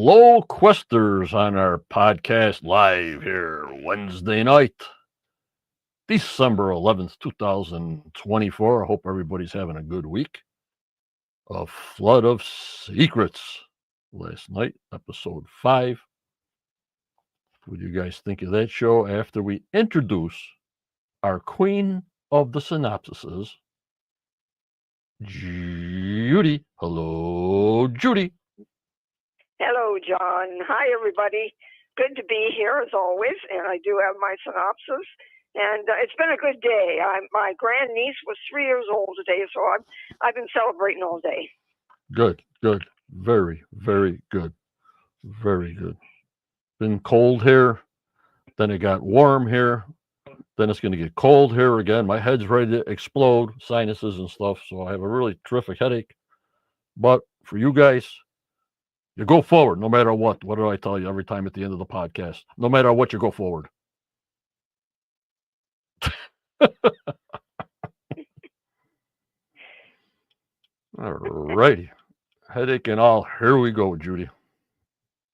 Hello, Questers, on our podcast live here Wednesday night, December 11th, 2024. I hope everybody's having a good week. A Flood of Secrets last night, episode 5. What do you guys think of that show after we introduce our queen of the synopsises, Judy? Hello, Judy. Hello, John. Hi, everybody. Good to be here as always, and I do have my synopsis. And it's been a good day. My grandniece was 3 years old today, so I've been celebrating all day. Good. Very, very good. Very good. Been cold here, then it got warm here, then it's going to get cold here again. My head's ready to explode, sinuses and stuff, so I have a really terrific headache. But for you guys, you go forward no matter what. What do I tell you every time at the end of the podcast? No matter what, you go forward. All righty. Headache and all. Here we go, Judy.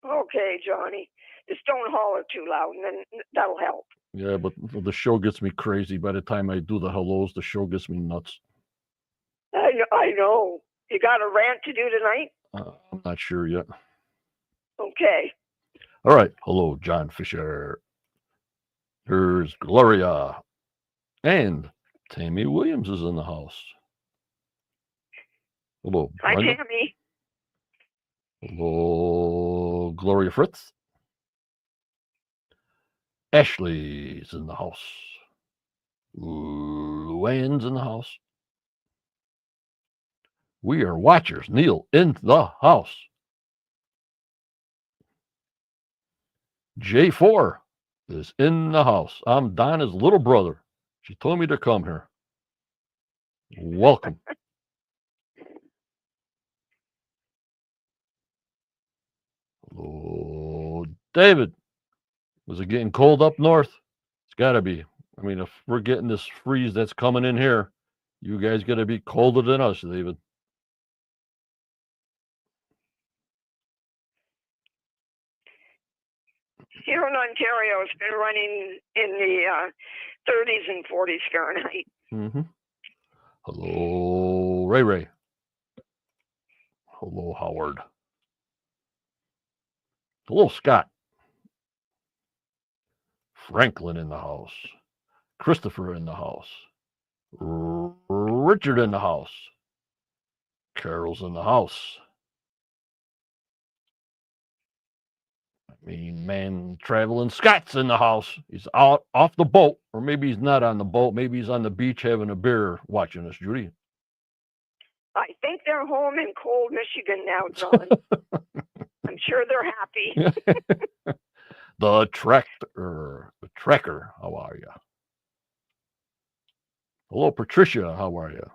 Okay, Johnny. Just don't holler too loud, and then that'll help. Yeah, but the show gets me crazy. By the time I do the hellos, the show gets me nuts. I know. You got a rant to do tonight? I'm not sure yet. Okay. All right. Hello, John Fisher. Here's Gloria. And Tammy Williams is in the house. Hello, Hi, Brenda. Tammy. Hello, Gloria Fritz. Ashley's in the house. Luann's in the house. We are watchers. Neil in the house. J4 is in the house. I'm Donna's little brother. She told me to come here. Welcome. Hello, David. Was it getting cold up north? It's got to be. I mean, if we're getting this freeze that's coming in here, you guys got to be colder than us, David. Here in Ontario, it's been running in the 30s and 40s Fahrenheit. Mm-hmm. Hello, Ray. Hello, Howard. Hello, Scott. Franklin in the house. Christopher in the house. Richard in the house. Carol's in the house. Man traveling Scott's in the house. He's out off the boat, or maybe he's not on the boat. Maybe he's on the beach having a beer watching us, Judy. I think they're home in cold Michigan now, John. I'm sure they're happy. The Trekker, how are you? Hello, Patricia, how are you?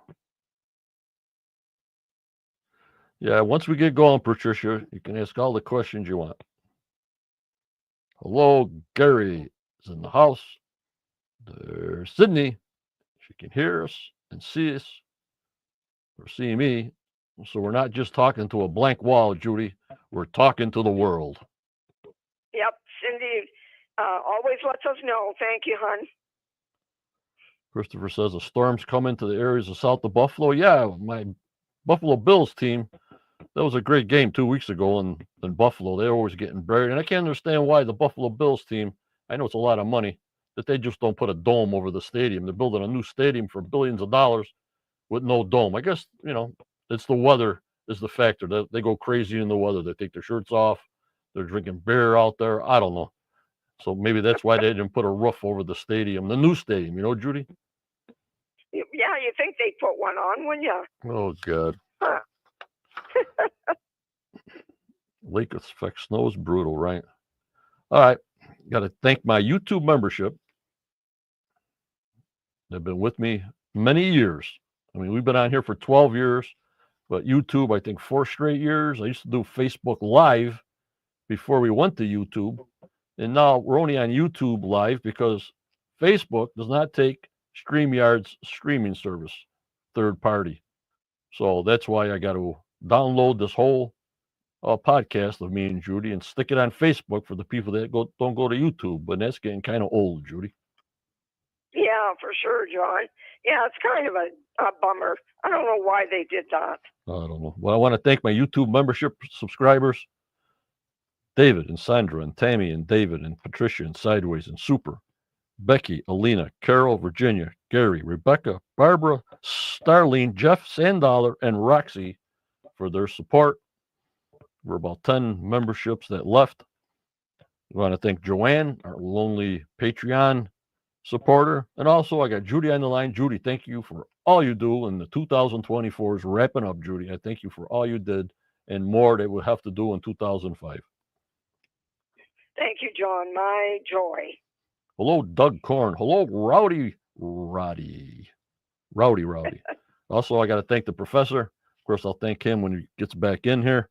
Yeah, once we get going, Patricia, you can ask all the questions you want. Hello, Gary is in the house. There's Sydney. She can hear us and see us, or see me. So we're not just talking to a blank wall, Judy. We're talking to the world. Yep, Cindy always lets us know. Thank you, hon. Christopher says a storm's coming to the areas of south of Buffalo. Yeah, my Buffalo Bills team, that was a great game 2 weeks ago in Buffalo. They're always getting buried. And I can't understand why the Buffalo Bills team, I know it's a lot of money, that they just don't put a dome over the stadium. They're building a new stadium for billions of dollars with no dome. I guess, it's the weather is the factor. They go crazy in the weather. They take their shirts off. They're drinking beer out there. I don't know. So maybe that's why they didn't put a roof over the stadium, the new stadium, Judy? Yeah, you think they'd put one on, wouldn't you? Oh, God. Huh. Lake effect snow is brutal, right? All right. Got to thank my YouTube membership. They've been with me many years. I mean, we've been on here for 12 years, but YouTube, I think 4 straight years. I used to do Facebook Live before we went to YouTube. And now we're only on YouTube Live because Facebook does not take StreamYard's streaming service, third party. So that's why I got to download this whole podcast of me and Judy and stick it on Facebook for the people that don't go to YouTube. But that's getting kind of old, Judy. Yeah, for sure, John. Yeah, it's kind of a bummer. I don't know why they did that. I don't know. Well, I want to thank my YouTube membership subscribers, David and Sandra and Tammy and David and Patricia and Sideways and Super, Becky, Alina, Carol, Virginia, Gary, Rebecca, Barbara, Starlene, Jeff, Sandaler, and Roxy for their support. We're about 10 memberships that left. We want to thank Joanne, our lonely Patreon supporter. And also, I got Judy on the line. Judy, thank you for all you do. And the 2024 is wrapping up, Judy. I thank you for all you did and more that we'll have to do in 2005. Thank you, John. My joy. Hello, Doug Korn. Hello, Rowdy. Also, I got to thank the professor. Of course, I'll thank him when he gets back in here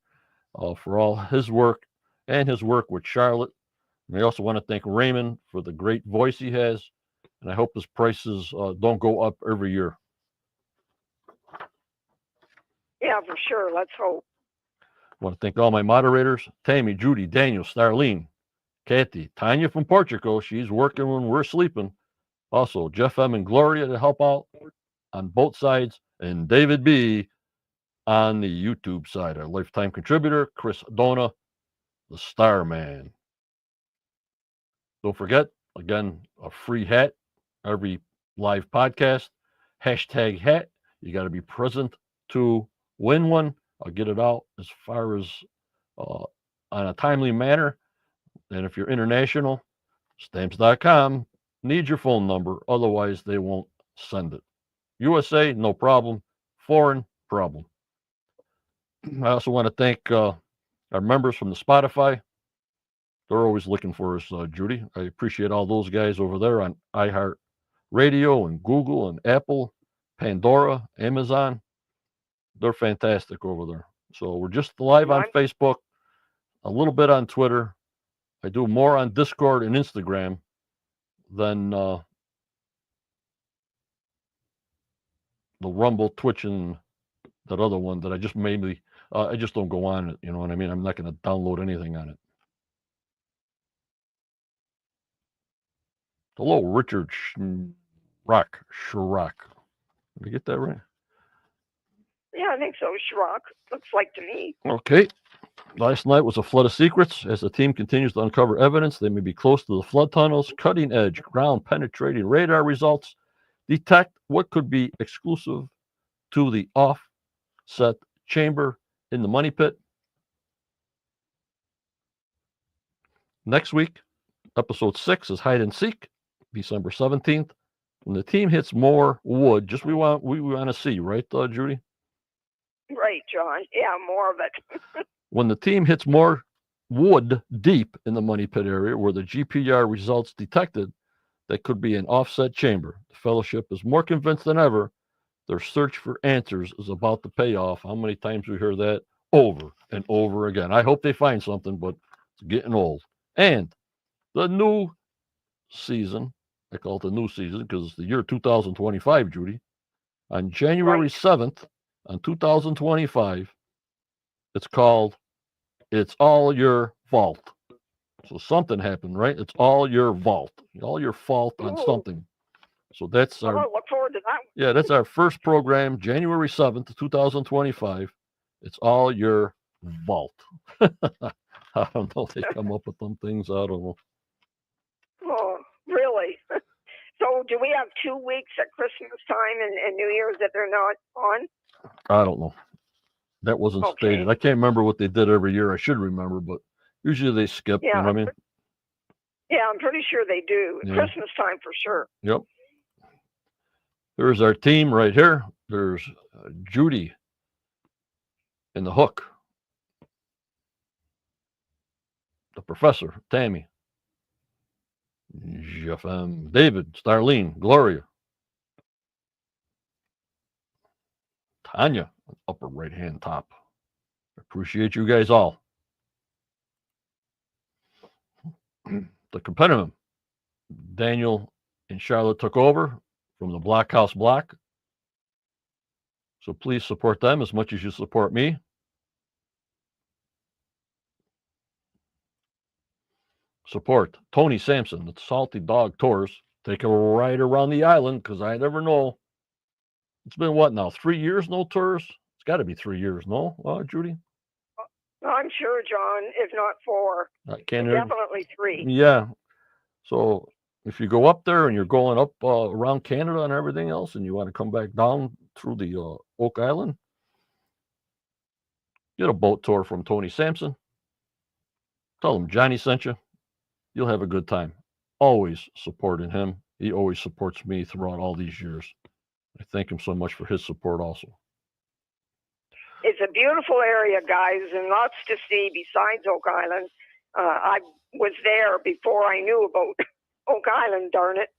for all his work and his work with Charlotte. And I also want to thank Raymond for the great voice he has. And I hope his prices don't go up every year. Yeah, for sure. Let's hope. I want to thank all my moderators, Tammy, Judy, Daniel, Starlene, Kathy, Tanya from Portugal. She's working when we're sleeping. Also, Jeff M. and Gloria to help out on both sides. And David B. on the YouTube side. Our lifetime contributor, Chris Dona, the Star Man. Don't forget, again, a free hat every live podcast. Hashtag hat. You got to be present to win one. I'll get it out as far as on a timely manner. And if you're international, stamps.com needs your phone number. Otherwise, they won't send it. USA, no problem. Foreign, problem. I also want to thank our members from the Spotify. They're always looking for us, Judy. I appreciate all those guys over there on iHeart Radio and Google and Apple, Pandora, Amazon. They're fantastic over there. So we're just live on Facebook, a little bit on Twitter. I do more on Discord and Instagram than the Rumble, Twitch, and that other one that I just mainly, I just don't go on it. You know what I mean? I'm not going to download anything on it. Hello, Richard Schrock. Did I get that right? Yeah, I think so. Schrock. Looks like to me. Okay. Last night was a flood of secrets. As the team continues to uncover evidence, they may be close to the flood tunnels. Cutting edge, ground penetrating radar results detect what could be exclusive to the offset chamber in the money pit. Next week, episode 6 is Hide and Seek, December 17th. When the team hits more wood, just we want to see, right, Judy? Right, John. Yeah, more of it. When the team hits more wood deep in the money pit area where the GPR results detected, that could be an offset chamber. The fellowship is more convinced than ever their search for answers is about to pay off. How many times we hear that over and over again? I hope they find something, but it's getting old. And the new season, I call it the new season because it's the year 2025, Judy. On January 7th, on 2025, it's called It's All Your Fault. So something happened, right? It's all your fault. All your fault on something. So that's our. Look forward to that. Yeah, that's our first program, January 7th, 2025. It's all your fault. I don't know. They come up with some things. I don't know. Oh, really? So do we have 2 weeks at Christmas time and New Year's that they're not on? I don't know. That wasn't stated. I can't remember what they did every year. I should remember, but usually they skip. Yeah, you know what I mean? Yeah, I'm pretty sure they do. Yeah. Christmas time for sure. Yep. There's our team right here. There's Judy in the hook. The professor, Tammy. Jeff M. David, Starlene, Gloria. Tanya, upper right-hand top. Appreciate you guys all. The Compendium. Daniel and Charlotte took over from the Blockhouse Block. So please support them as much as you support me. support Tony Sampson, the Salty Dog Tours. Take a ride around the island because I never know. It's been what now? 3 years, no tours? It's got to be 3 years, no, Judy? I'm sure, John, if not 4. Definitely 3. Yeah. So if you go up there and you're going up around Canada and everything else, and you want to come back down through the Oak Island, get a boat tour from Tony Sampson. Tell him Johnny sent you. You'll have a good time. Always supporting him. He always supports me throughout all these years. I thank him so much for his support also. It's a beautiful area, guys, and lots to see besides Oak Island. I was there before I knew about Oak Island, darn it.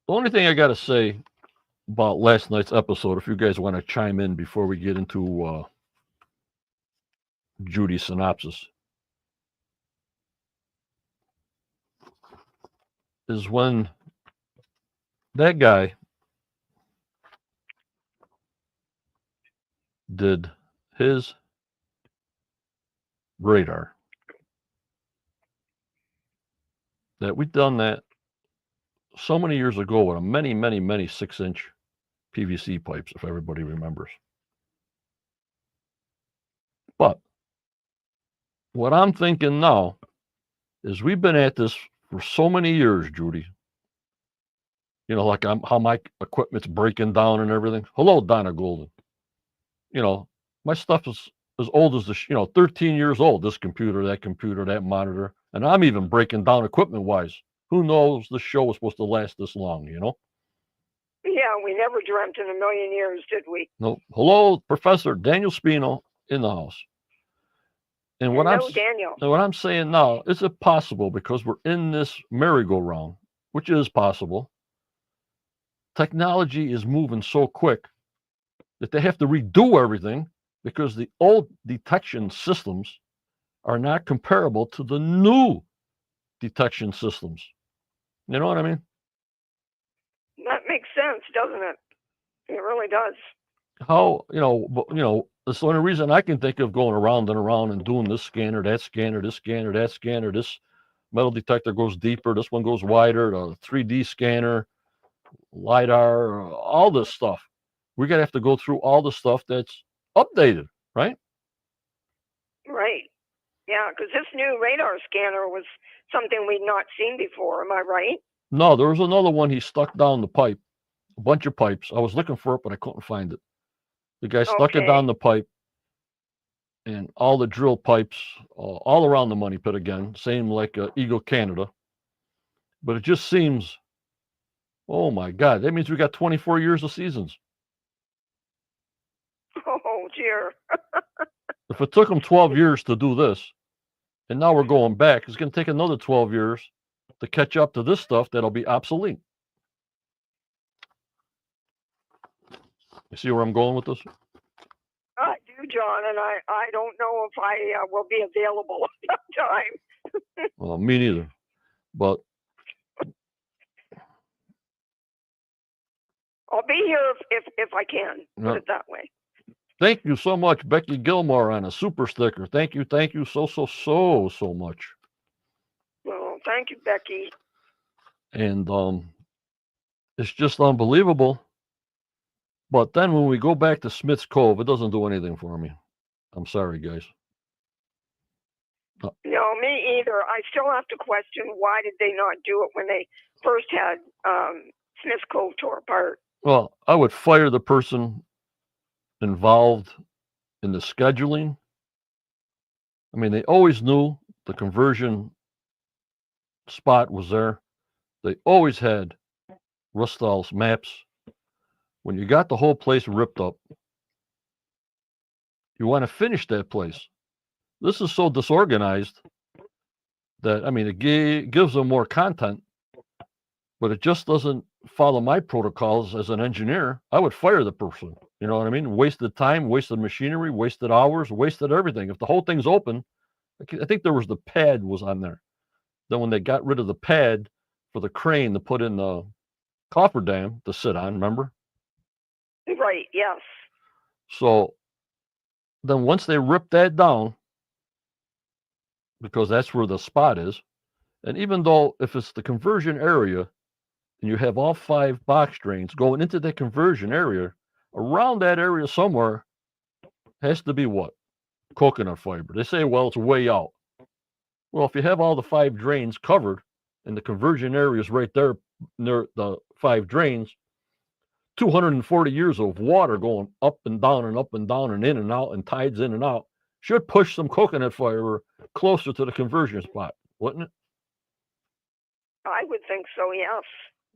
The only thing I got to say about last night's episode, if you guys want to chime in before we get into Judy's synopsis, is when that guy did his radar. That we'd done that so many years ago with a many 6-inch PVC pipes, if everybody remembers. But what I'm thinking now is we've been at this for so many years, Judy. You know, like how my equipment's breaking down and everything. Hello, Donna Golden. You know, my stuff is as old as 13 years old, this computer, that monitor. And I'm even breaking down equipment-wise. Who knows this show was supposed to last this long, you know? Yeah, we never dreamt in a million years, did we? No. Hello, Professor Daniel Spino in the house. And what I'm saying now, is it possible, because we're in this merry-go-round, which is possible, technology is moving so quick that they have to redo everything because the old detection systems are not comparable to the new detection systems. You know what I mean? That makes sense, doesn't it? It really does. How, that's the only reason I can think of going around and around and doing this scanner, that scanner, this scanner, that scanner, this metal detector goes deeper, this one goes wider, the 3D scanner, LiDAR, all this stuff. We're going to have to go through all the stuff that's updated, right? Right. Yeah, because this new radar scanner was something we'd not seen before. Am I right? No, there was another one he stuck down the pipe, a bunch of pipes. I was looking for it, but I couldn't find it. The guy stuck it down the pipe, and all the drill pipes, all around the money pit again, same like Eagle Canada. But it just seems, oh my God, that means we got 24 years of seasons. Oh, dear. If it took them 12 years to do this, and now we're going back, it's going to take another 12 years to catch up to this stuff that'll be obsolete. You see where I'm going with this? I do, John, and I don't know if I will be available at that time. Well, me neither. But I'll be here if I can, put it that way. Thank you so much, Becky Gilmore, on a super sticker. Thank you so much. Well, thank you, Becky. And it's just unbelievable. But then when we go back to Smith's Cove, it doesn't do anything for me. I'm sorry, guys. No, me either. I still have to question, why did they not do it when they first had Smith's Cove tore apart? Well, I would fire the person involved in the scheduling. I mean, they always knew the conversion spot was there. They always had Rustall's maps. When you got the whole place ripped up, you want to finish that place. This is so disorganized that, I mean, it gives them more content, but it just doesn't follow my protocols as an engineer. I would fire the person. You know what I mean? Wasted time, wasted machinery, wasted hours, wasted everything. If the whole thing's open, I think there was the pad was on there. Then when they got rid of the pad for the crane to put in the cofferdam to sit on, remember? Right, yes. So then once they ripped that down, because that's where the spot is. And even though if it's the conversion area and you have all 5 box drains going into the conversion area, around that area somewhere has to be what? Coconut fiber. They say, well, it's way out. Well, if you have all the 5 drains covered and the conversion area is right there near the 5 drains, 240 years of water going up and down and up and down and in and out and tides in and out should push some coconut fiber closer to the conversion spot, wouldn't it? I would think so, yes.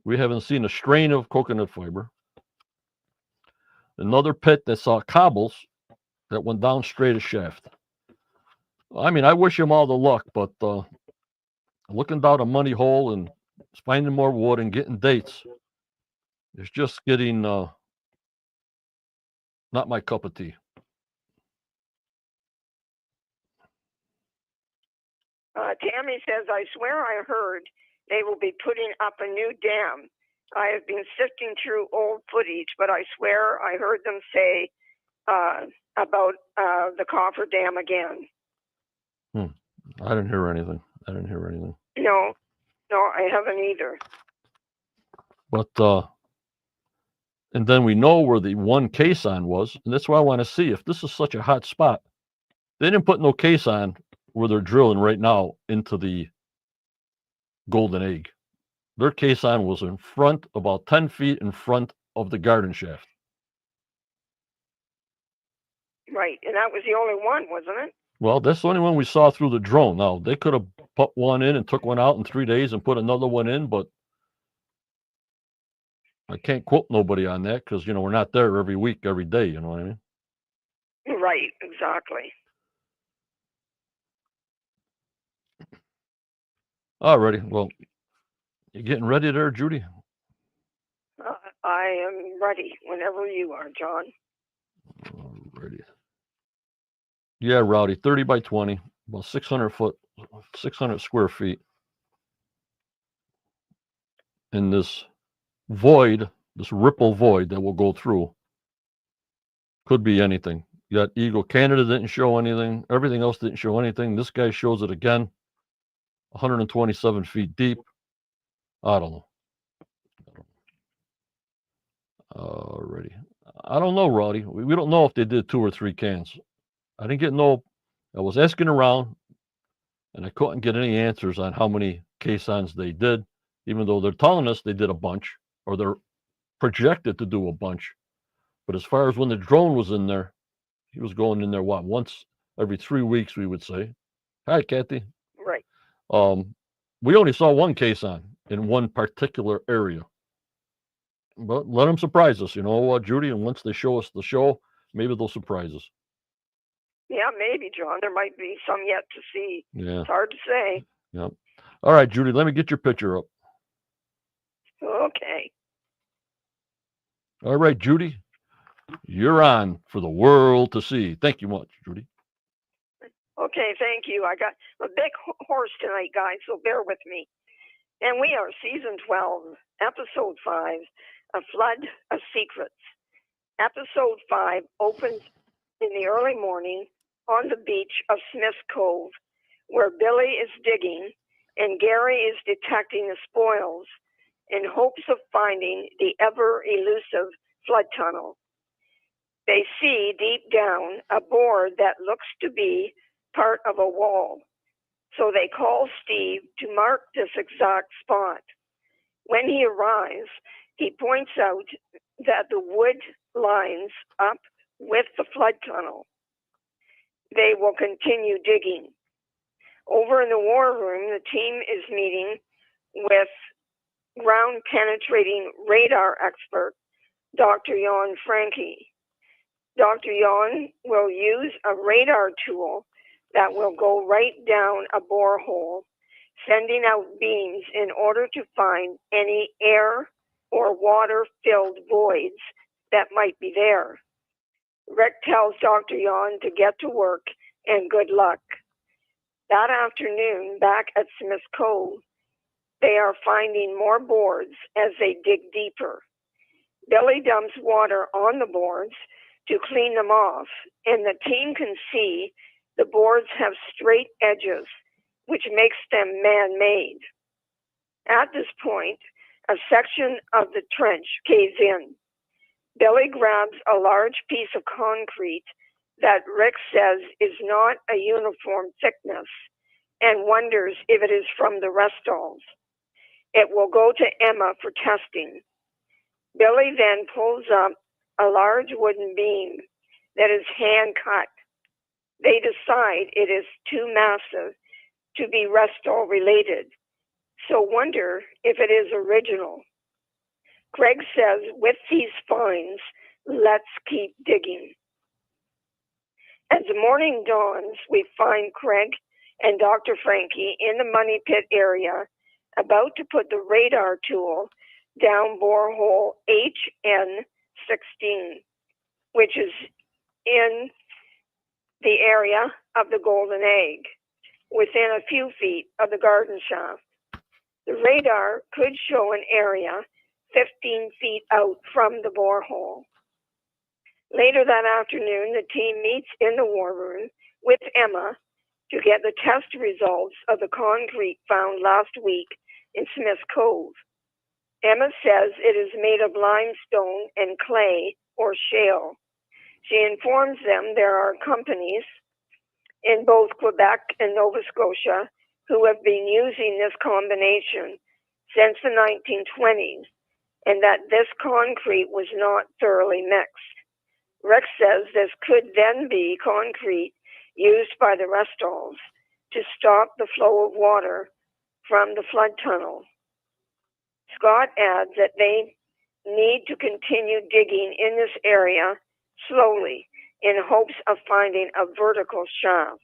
We haven't seen a strain of coconut fiber. Another pit that saw cobbles that went down straight as shaft. I mean, I wish him all the luck, but looking down a money hole and finding more wood and getting dates is just getting not my cup of tea. Tammy says, I swear I heard they will be putting up a new dam. I have been sifting through old footage, but I swear I heard them say about the coffer dam again. I didn't hear anything. No, I haven't either. But and then we know where the one caisson was, and that's why I want to see if this is such a hot spot. They didn't put no caisson where they're drilling right now into the Golden Egg. Their caisson was in front, about 10 feet in front of the garden shaft. Right, and that was the only one, wasn't it? Well, that's the only one we saw through the drone. Now, they could have put one in and took one out in 3 days and put another one in, but I can't quote nobody on that because, we're not there every week, every day, you know what I mean? Right, exactly. All righty. Well, you getting ready there, Judy? I am ready whenever you are, John. All righty. Yeah, Rowdy, 30 by 20, about 600 square feet. In this void, this ripple void that will go through. Could be anything. You got Eagle Canada didn't show anything. Everything else didn't show anything. This guy shows it again. 127 feet deep. I don't know. Alrighty. I don't know, Rowdy. We don't know if they did 2 or 3 cans. I didn't get no. I was asking around, and I couldn't get any answers on how many caissons they did, even though they're telling us they did a bunch, or they're projected to do a bunch. But as far as when the drone was in there, he was going in there, once every 3 weeks, we would say. Hi, Kathy. Right. We only saw 1 caisson in one particular area. But let them surprise us, Judy, and once they show us the show, maybe they'll surprise us. Yeah, maybe, John. There might be some yet to see. Yeah. It's hard to say. Yeah. All right, Judy, let me get your picture up. Okay. All right, Judy, you're on for the world to see. Thank you much, Judy. Okay, thank you. I got a big horse tonight, guys, so bear with me. And we are season 12, episode 5, A Flood of Secrets. Episode 5 opens in the early morning on the beach of Smith's Cove, where Billy is digging and Gary is detecting the spoils in hopes of finding the ever-elusive flood tunnel. They see deep down a board that looks to be part of a wall. So they call Steve to mark this exact spot. When he arrives, he points out that the wood lines up with the flood tunnel. They will continue digging. Over in the war room, the team is meeting with ground-penetrating radar expert, Dr. Jan Franke. Dr. Jan will use a radar tool that will go right down a borehole, sending out beams in order to find any air or water-filled voids that might be there. Rick tells Dr. Jan to get to work and good luck. That afternoon, back at Smith's Cove, they are finding more boards as they dig deeper. Billy dumps water on the boards to clean them off, and the team can see the boards have straight edges which makes them man-made. At this point, a section of the trench caves in. Billy grabs a large piece of concrete that Rick says is not a uniform thickness and wonders if it is from the rest stalls. It will go to Emma for testing. Billy then pulls up a large wooden beam that is hand cut. They decide it is too massive to be rest stall related, so wonder if it is original. Craig says, with these finds, let's keep digging. As the morning dawns, we find Craig and Dr. Frankie in the money pit area, about to put the radar tool down borehole HN16, which is in the area of the golden egg, within a few feet of the garden shaft. The radar could show an area 15 feet out from the borehole. Later that afternoon, the team meets in the war room with Emma to get the test results of the concrete found last week in Smith's Cove. Emma says it is made of limestone and clay or shale. She informs them there are companies in both Quebec and Nova Scotia who have been using this combination since the 1920s, and that this concrete was not thoroughly mixed. Rick says this could then be concrete used by the rest stalls to stop the flow of water from the flood tunnel. Scott adds that they need to continue digging in this area slowly in hopes of finding a vertical shaft.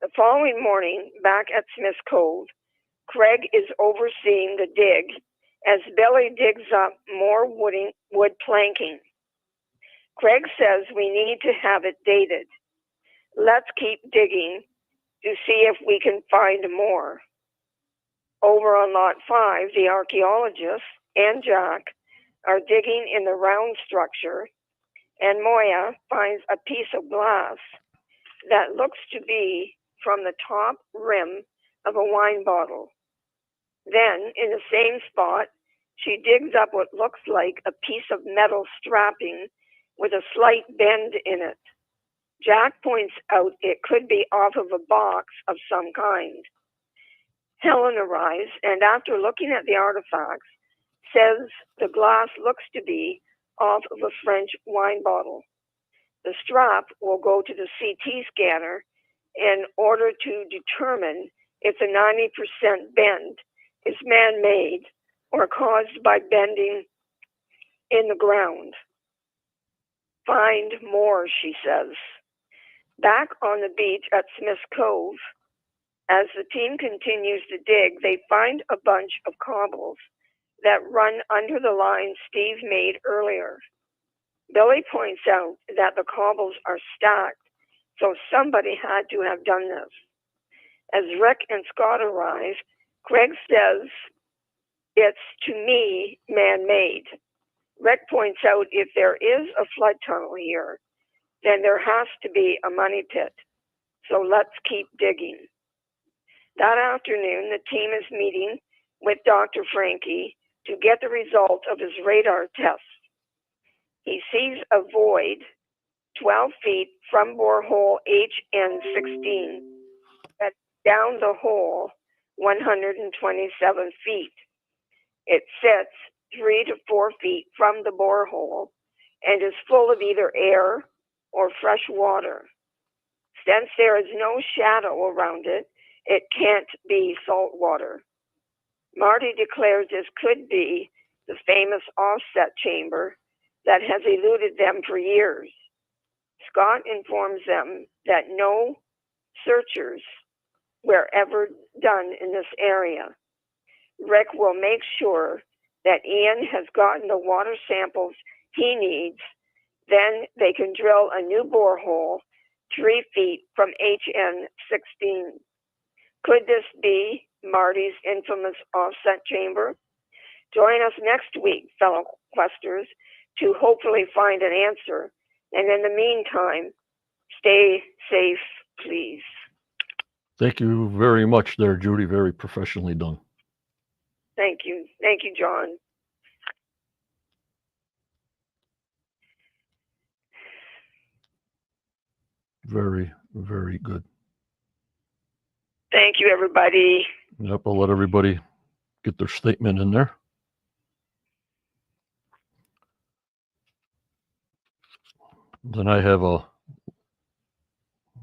The following morning, back at Smith's Cove, Craig is overseeing the dig as Billy digs up more wood planking. Craig says we need to have it dated. Let's keep digging to see if we can find more. Over on Lot 5, the archaeologists and Jack are digging in the round structure, and Moya finds a piece of glass that looks to be from the top rim of a wine bottle. Then, in the same spot, she digs up what looks like a piece of metal strapping with a slight bend in it. Jack points out it could be off of a box of some kind. Helen arrives, and after looking at the artifacts, says the glass looks to be off of a French wine bottle. The strap will go to the CT scanner in order to determine if the 90% bend is man-made or caused by bending in the ground. Find more, she says. Back on the beach at Smith's Cove, as the team continues to dig, they find a bunch of cobbles that run under the line Steve made earlier. Billy points out that the cobbles are stacked, so somebody had to have done this. As Rick and Scott arrive, Craig says, it's, to me, man-made. Rick points out if there is a flood tunnel here, then there has to be a money pit. So let's keep digging. That afternoon, the team is meeting with Dr. Frankie to get the result of his radar test. He sees a void 12 feet from borehole HN16, that's down the hole 127 feet. It sits 3 to 4 feet from the borehole and is full of either air or fresh water. Since there is no shadow around it, it can't be salt water. Marty declares this could be the famous offset chamber that has eluded them for years. Scott informs them that no searchers were ever done in this area. Rick will make sure that Ian has gotten the water samples he needs. Then they can drill a new borehole 3 feet from HN16. Could this be Marty's infamous offset chamber? Join us next week, fellow questers, to hopefully find an answer. And in the meantime, stay safe, please. Thank you very much there, Judy. Very professionally done. Thank you. Thank you, John. Very, very good. Thank you, everybody. Yep, I'll let everybody get their statement in there. Then I have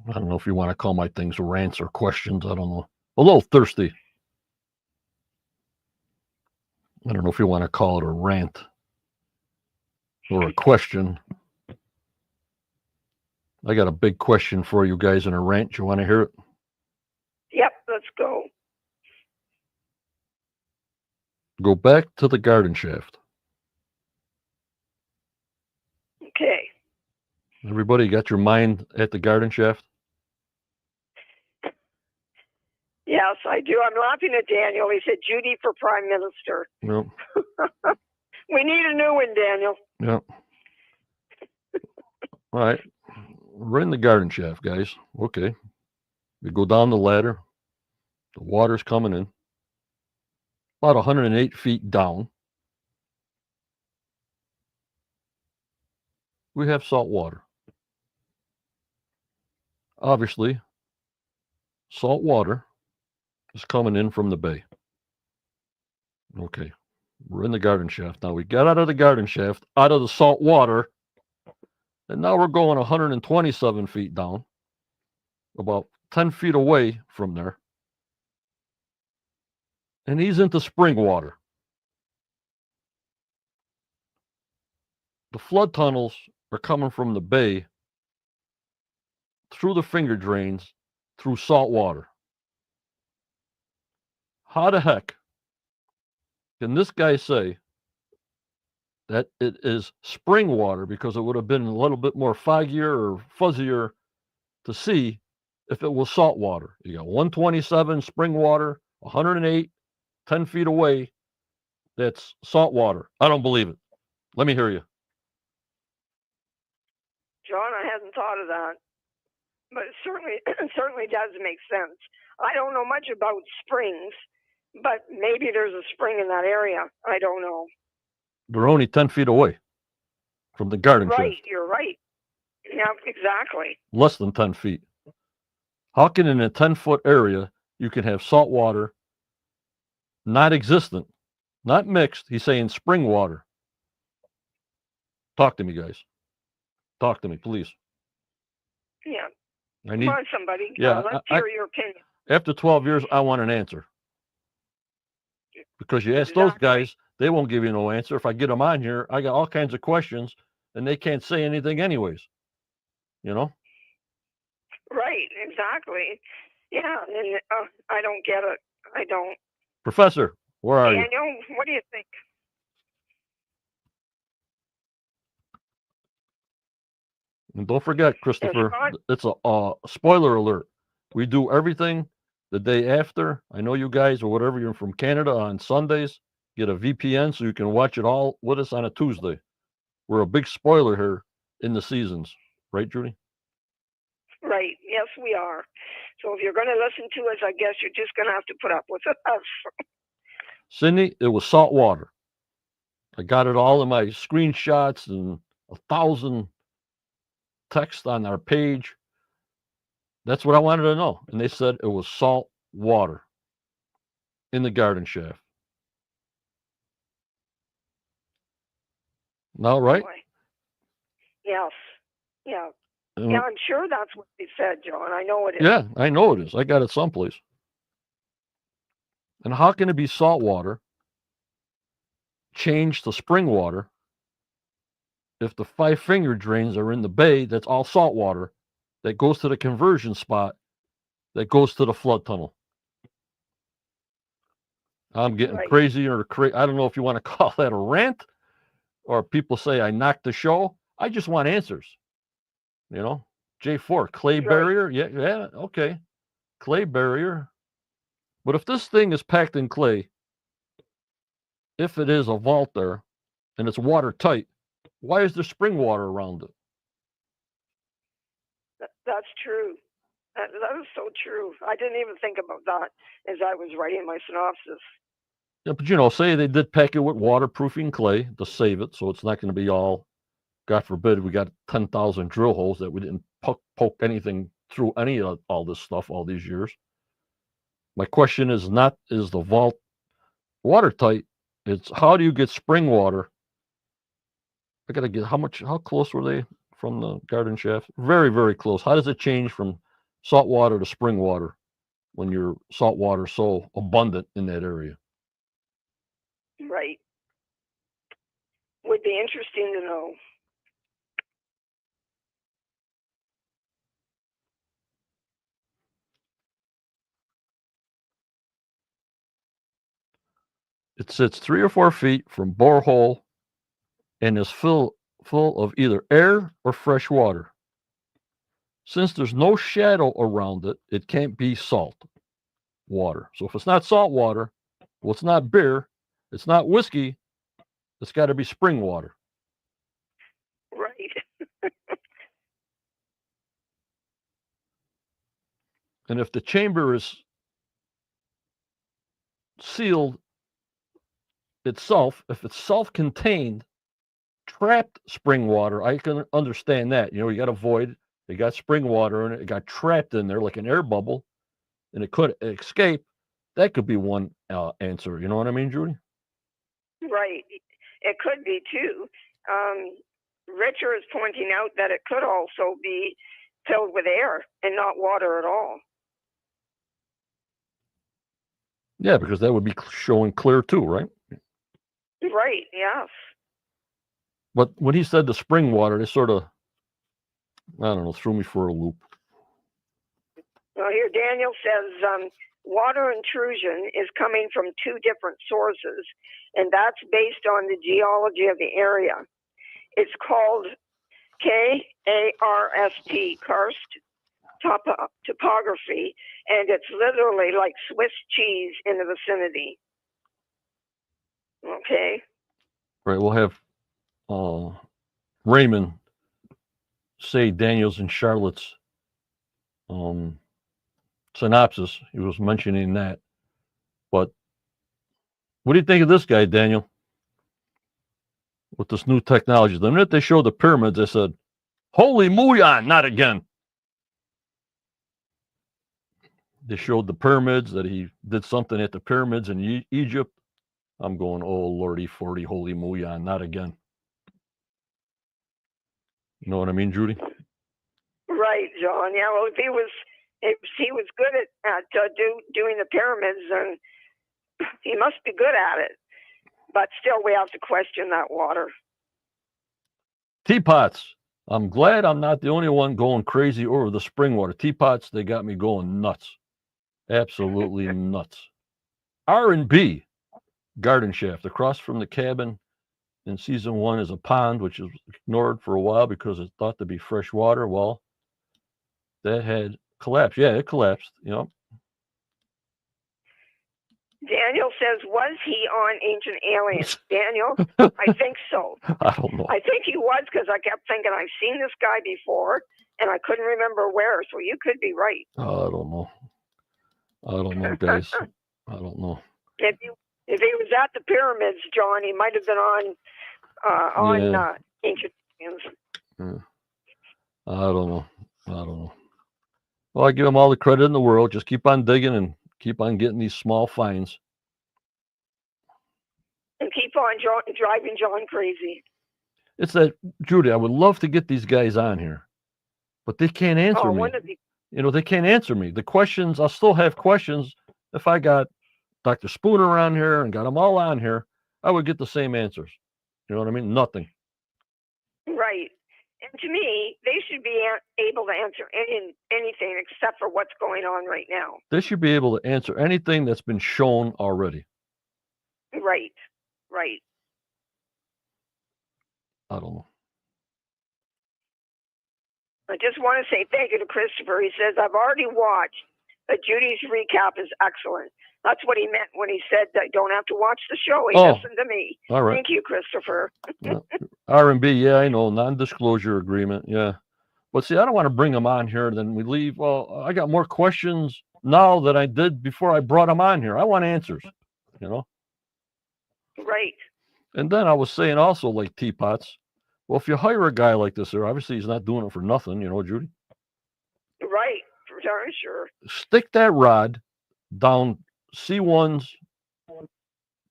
I don't know if you want to call my things rants or questions. I don't know. A little thirsty. I don't know if you want to call it a rant or a question. I got a big question for you guys in a rant. You want to hear it? Yep, let's go. Go back to the garden shaft. Okay. Everybody got your mind at the garden shaft? Yes, I do. I'm laughing at Daniel. He said, Judy for Prime Minister. Yep. We need a new one, Daniel. Yep. All right. We're in the garden shaft, guys. Okay. We go down the ladder. The water's coming in. About 108 feet down. We have salt water. Obviously, salt water is coming in from the bay. Okay. We're in the garden shaft. Now we got out of the garden shaft, out of the salt water, and now we're going 127 feet down, about 10 feet away from there. And he's into spring water. The flood tunnels are coming from the bay through the finger drains through salt water. How the heck can this guy say that it is spring water, because it would have been a little bit more foggier or fuzzier to see if it was salt water? You got 127 spring water, 108, 10 feet away. That's salt water. I don't believe it. Let me hear you. John, I hadn't thought of that, but it certainly does make sense. I don't know much about springs, but maybe there's a spring in that area. I don't know. They're only 10 feet away from the garden Right, shaft. you're right. Yeah, exactly. Less than 10 feet. How can in a 10-foot area you can have salt water, not existent, not mixed? He's saying spring water. Talk to me, guys. Talk to me, please. Yeah. I need. Come on, somebody. Yeah, let's hear your opinion. After 12 years, I want an answer. Because you ask those guys, they won't give you no answer. If I get them on here, I got all kinds of questions, and they can't say anything anyways. You know? Right, exactly. Yeah, and I don't get it. I don't. Professor, where are you? Daniel, what do you think? And don't forget, Christopher, it's a spoiler alert. We do everything the day after. I know you guys, or whatever, you're from Canada, on Sundays. Get a VPN so you can watch it all with us on a Tuesday. We're a big spoiler here in the seasons. Right, Judy? Right. Yes, we are. So if you're going to listen to us, I guess you're just going to have to put up with us. Cindy, it was salt water. I got it all in my screenshots and 1,000 texts on our page. That's what I wanted to know. And they said it was salt water in the garden shaft. Now, right? Boy. Yes. Yeah. Yeah, I'm sure that's what they said, John. I know it is. Yeah, I know it is. I got it someplace. And how can it be salt water changed to spring water if the 5-finger drains are in the bay? That's all salt water that goes to the conversion spot that goes to the flood tunnel. I'm getting crazy or I don't know if you want to call that a rant, or people say I knocked the show. I just want answers. You know, J4, clay barrier. Yeah, okay. Clay barrier. But if this thing is packed in clay, if it is a vault there and it's watertight, why is there spring water around it? That's true. That is so true. I didn't even think about that as I was writing my synopsis. Yeah, but say they did pack it with waterproofing clay to save it, so it's not going to be all. God forbid we got 10,000 drill holes that we didn't poke anything through any of all this stuff all these years. My question is not is the vault watertight? It's how do you get spring water? I got to get how close were they from the garden shaft? Very, very close. How does it change from salt water to spring water when your salt water is so abundant in that area? Right. Would be interesting to know. It sits 3 or 4 feet from borehole and is full of either air or fresh water. Since there's no shadow around it, it can't be salt water. So if it's not salt water, well, it's not beer, it's not whiskey, it's got to be spring water. Right. And if the chamber is sealed itself, if it's self-contained, trapped spring water, I can understand that. You got a void, it got spring water in it, it got trapped in there like an air bubble, and it could escape. That could be one answer. You know what I mean, Judy? Right. It could be too. Richard is pointing out that it could also be filled with air and not water at all. Yeah, because that would be showing clear too, right? Right, yes. But when he said the spring water, they sort of, I don't know, threw me for a loop. Well, here Daniel says water intrusion is coming from 2 different sources, and that's based on the geology of the area. It's called KARST, karst topography, and it's literally like Swiss cheese in the vicinity. Okay. Right, we'll have Raymond say Daniel's and Charlotte's synopsis. He was mentioning that. But what do you think of this guy, Daniel? With this new technology. The minute they showed the pyramids, they said, holy Muyan, not again. They showed the pyramids, that he did something at the pyramids in Egypt. I'm going, oh, Lordy, 40, holy Muyan, not again. You know what I mean, Judy? Right, John. Yeah, well, if he was good at doing the pyramids, then he must be good at it. But still, we have to question that water. Teapots. I'm glad I'm not the only one going crazy over the spring water. Teapots, they got me going nuts. Absolutely nuts. R&B garden shaft across from the cabin in season 1 is a pond, which is ignored for a while because it's thought to be fresh water. Well, that had collapsed. Yeah, it collapsed. Daniel says, was he on Ancient Aliens? Daniel, I think so. I don't know. I think he was, because I kept thinking, I've seen this guy before, and I couldn't remember where, so you could be right. I don't know. I don't know, guys. I don't know. If he was at the pyramids, John, he might have been on Ancient Aliens. Yeah. I don't know. Well, I give him all the credit in the world. Just keep on digging and keep on getting these small finds. And keep on driving John crazy. It's that, Judy, I would love to get these guys on here, but they can't answer me. They can't answer me. The questions, I'll still have questions. If I got Dr. Spooner around here and got them all on here, I would get the same answers. You know what I mean? Nothing. Right. And to me, they should be able to answer anything except for what's going on right now. They should be able to answer anything that's been shown already. Right. I don't know. I just want to say thank you to Christopher. He says, I've already watched, but Judy's recap is excellent. That's what he meant when he said that you don't have to watch the show. He listened to me. All right. Thank you, Christopher. R&B, yeah, I know. Non-disclosure agreement, yeah. But see, I don't want to bring them on here. Then we leave. Well, I got more questions now than I did before I brought them on here. I want answers, you know. Right. And then I was saying also, like teapots. Well, if you hire a guy like this, there obviously he's not doing it for nothing, you know, Judy. Right. For darn sure. Stick that rod down C1's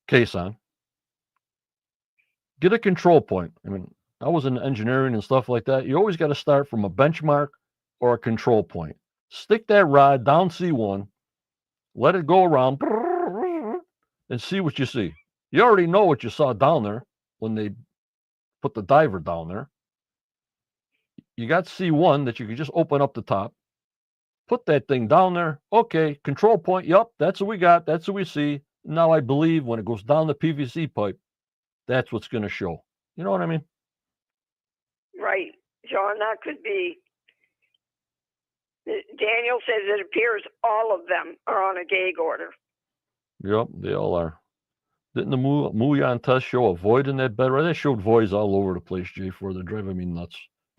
caisson. Get a control point. I mean, I was in engineering and stuff like that. You always got to start from a benchmark or a control point. Stick that rod down C1, let it go around, and see what you see. You already know what you saw down there when they put the diver down there. You got C1 that you can just open up the top, put that thing down there. Okay, control point. Yup, that's what we got. That's what we see. Now I believe when it goes down the PVC pipe, that's what's going to show. You know what I mean? Right. John, that could be. Daniel says it appears all of them are on a gag order. Yep, they all are. Didn't the Muyan test show a void in that bed? Right? They showed voids all over the place, J4. They're driving me nuts.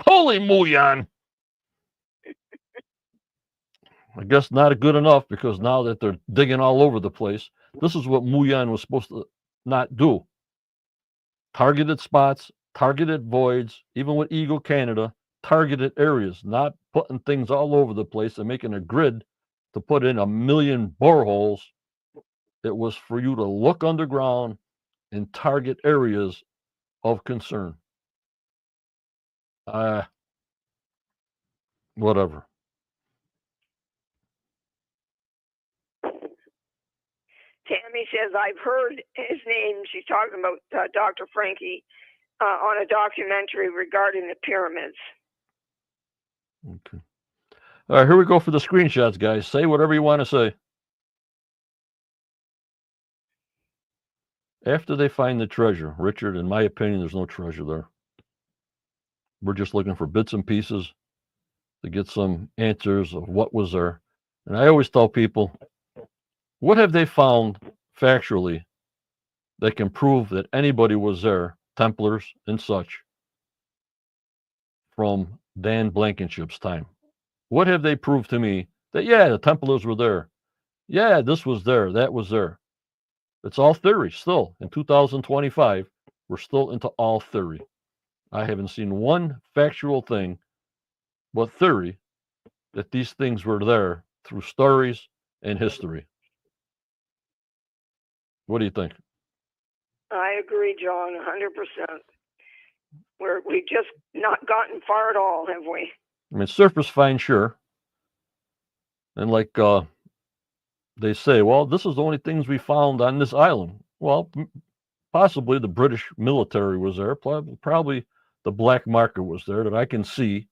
Holy Muyan! I guess not good enough because now that they're digging all over the place, this is what Muyan was supposed to not do. Targeted spots, targeted voids, even with Eagle Canada, targeted areas, not putting things all over the place and making a grid to put in 1 million boreholes. It was for you to look underground and target areas of concern. Whatever. Tammy says, I've heard his name. She's talking about Dr. Frankie on a documentary regarding the pyramids. Okay. All right, here we go for the screenshots, guys. Say whatever you want to say. After they find the treasure, Richard, in my opinion, there's no treasure there. We're just looking for bits and pieces to get some answers of what was there. And I always tell people, what have they found factually that can prove that anybody was there, Templars and such, from Dan Blankenship's time? What have they proved to me that, yeah, the Templars were there? Yeah, this was there, that was there. It's all theory still. In 2025, we're still into all theory. I haven't seen one factual thing but theory that these things were there through stories and history. What do you think? I agree, John, 100%. We've just not gotten far at all, have we? I mean, surface fine, sure. And like they say, well, this is the only things we found on this island. Well, possibly the British military was there. Probably the black market was there that I can see.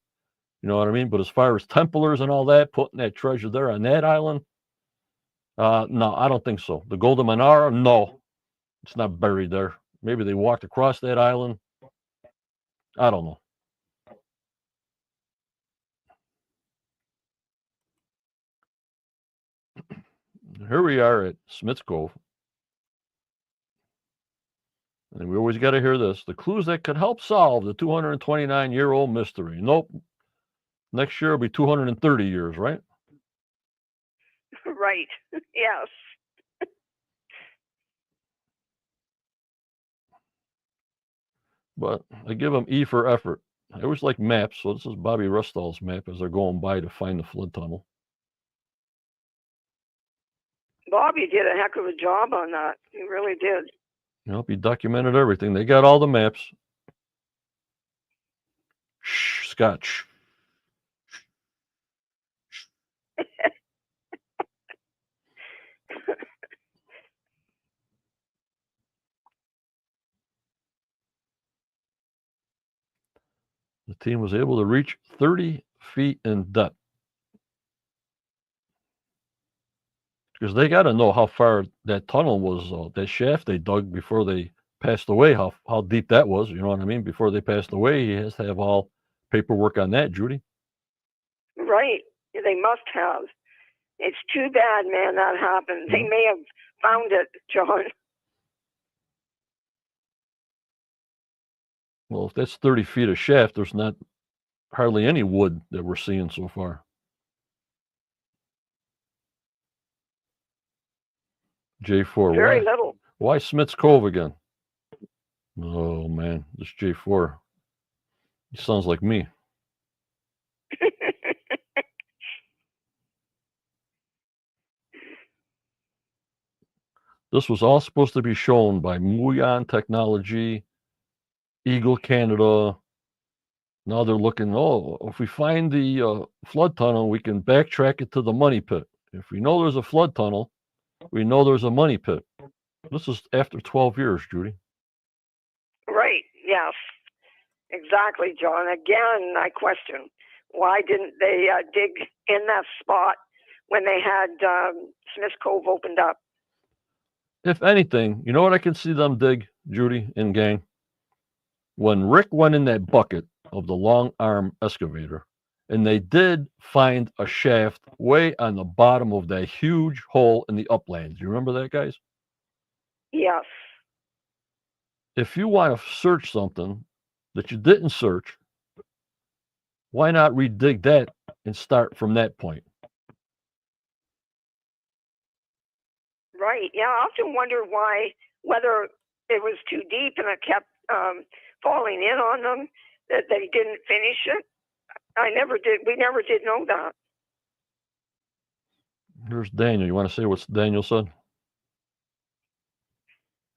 You know what I mean? But as far as Templars and all that, putting that treasure there on that island, no, I don't think so. The Golden Manara, no, it's not buried there. Maybe they walked across that island. I don't know. Here we are at Smith's Cove. And we always got to hear this. The clues that could help solve the 229-year-old mystery. Nope. Next year will be 230 years, right? Right. Yes. But I give them E for effort. I always like maps. So this is Bobby Rustall's map as they're going by to find the flood tunnel. Bobby did a heck of a job on that. He really did. Yep, he documented everything. They got all the maps. Shh, Scott. Shh. The team was able to reach 30 feet in depth. Because they got to know how far that tunnel was, that shaft they dug before they passed away, how deep that was. You know what I mean? Before they passed away, he has to have all paperwork on that, Judy. Right. They must have. It's too bad, man, that happened. They may have found it, John. Well, if that's 30 feet of shaft, there's not hardly any wood that we're seeing so far. J4. Very little. Why Smith's Cove again? Oh man, this J4. He sounds like me. This was all supposed to be shown by Muon Technology, Eagle Canada. Now they're looking, if we find the flood tunnel, we can backtrack it to the money pit. If we know there's a flood tunnel, we know there's a money pit. This is after 12 years, Judy. Right, yes. Exactly, John. Again, I question, why didn't they dig in that spot when they had Smith's Cove opened up? If anything, you know what I can see them dig, Judy and gang? When Rick went in that bucket of the long arm excavator, and they did find a shaft way on the bottom of that huge hole in the uplands. You remember that, guys? Yes. If you want to search something that you didn't search, why not redig that and start from that point? Right. Yeah, I often wonder whether it was too deep and it kept falling in on them, that they didn't finish it. We never did know that. Here's Daniel. You want to say what Daniel said?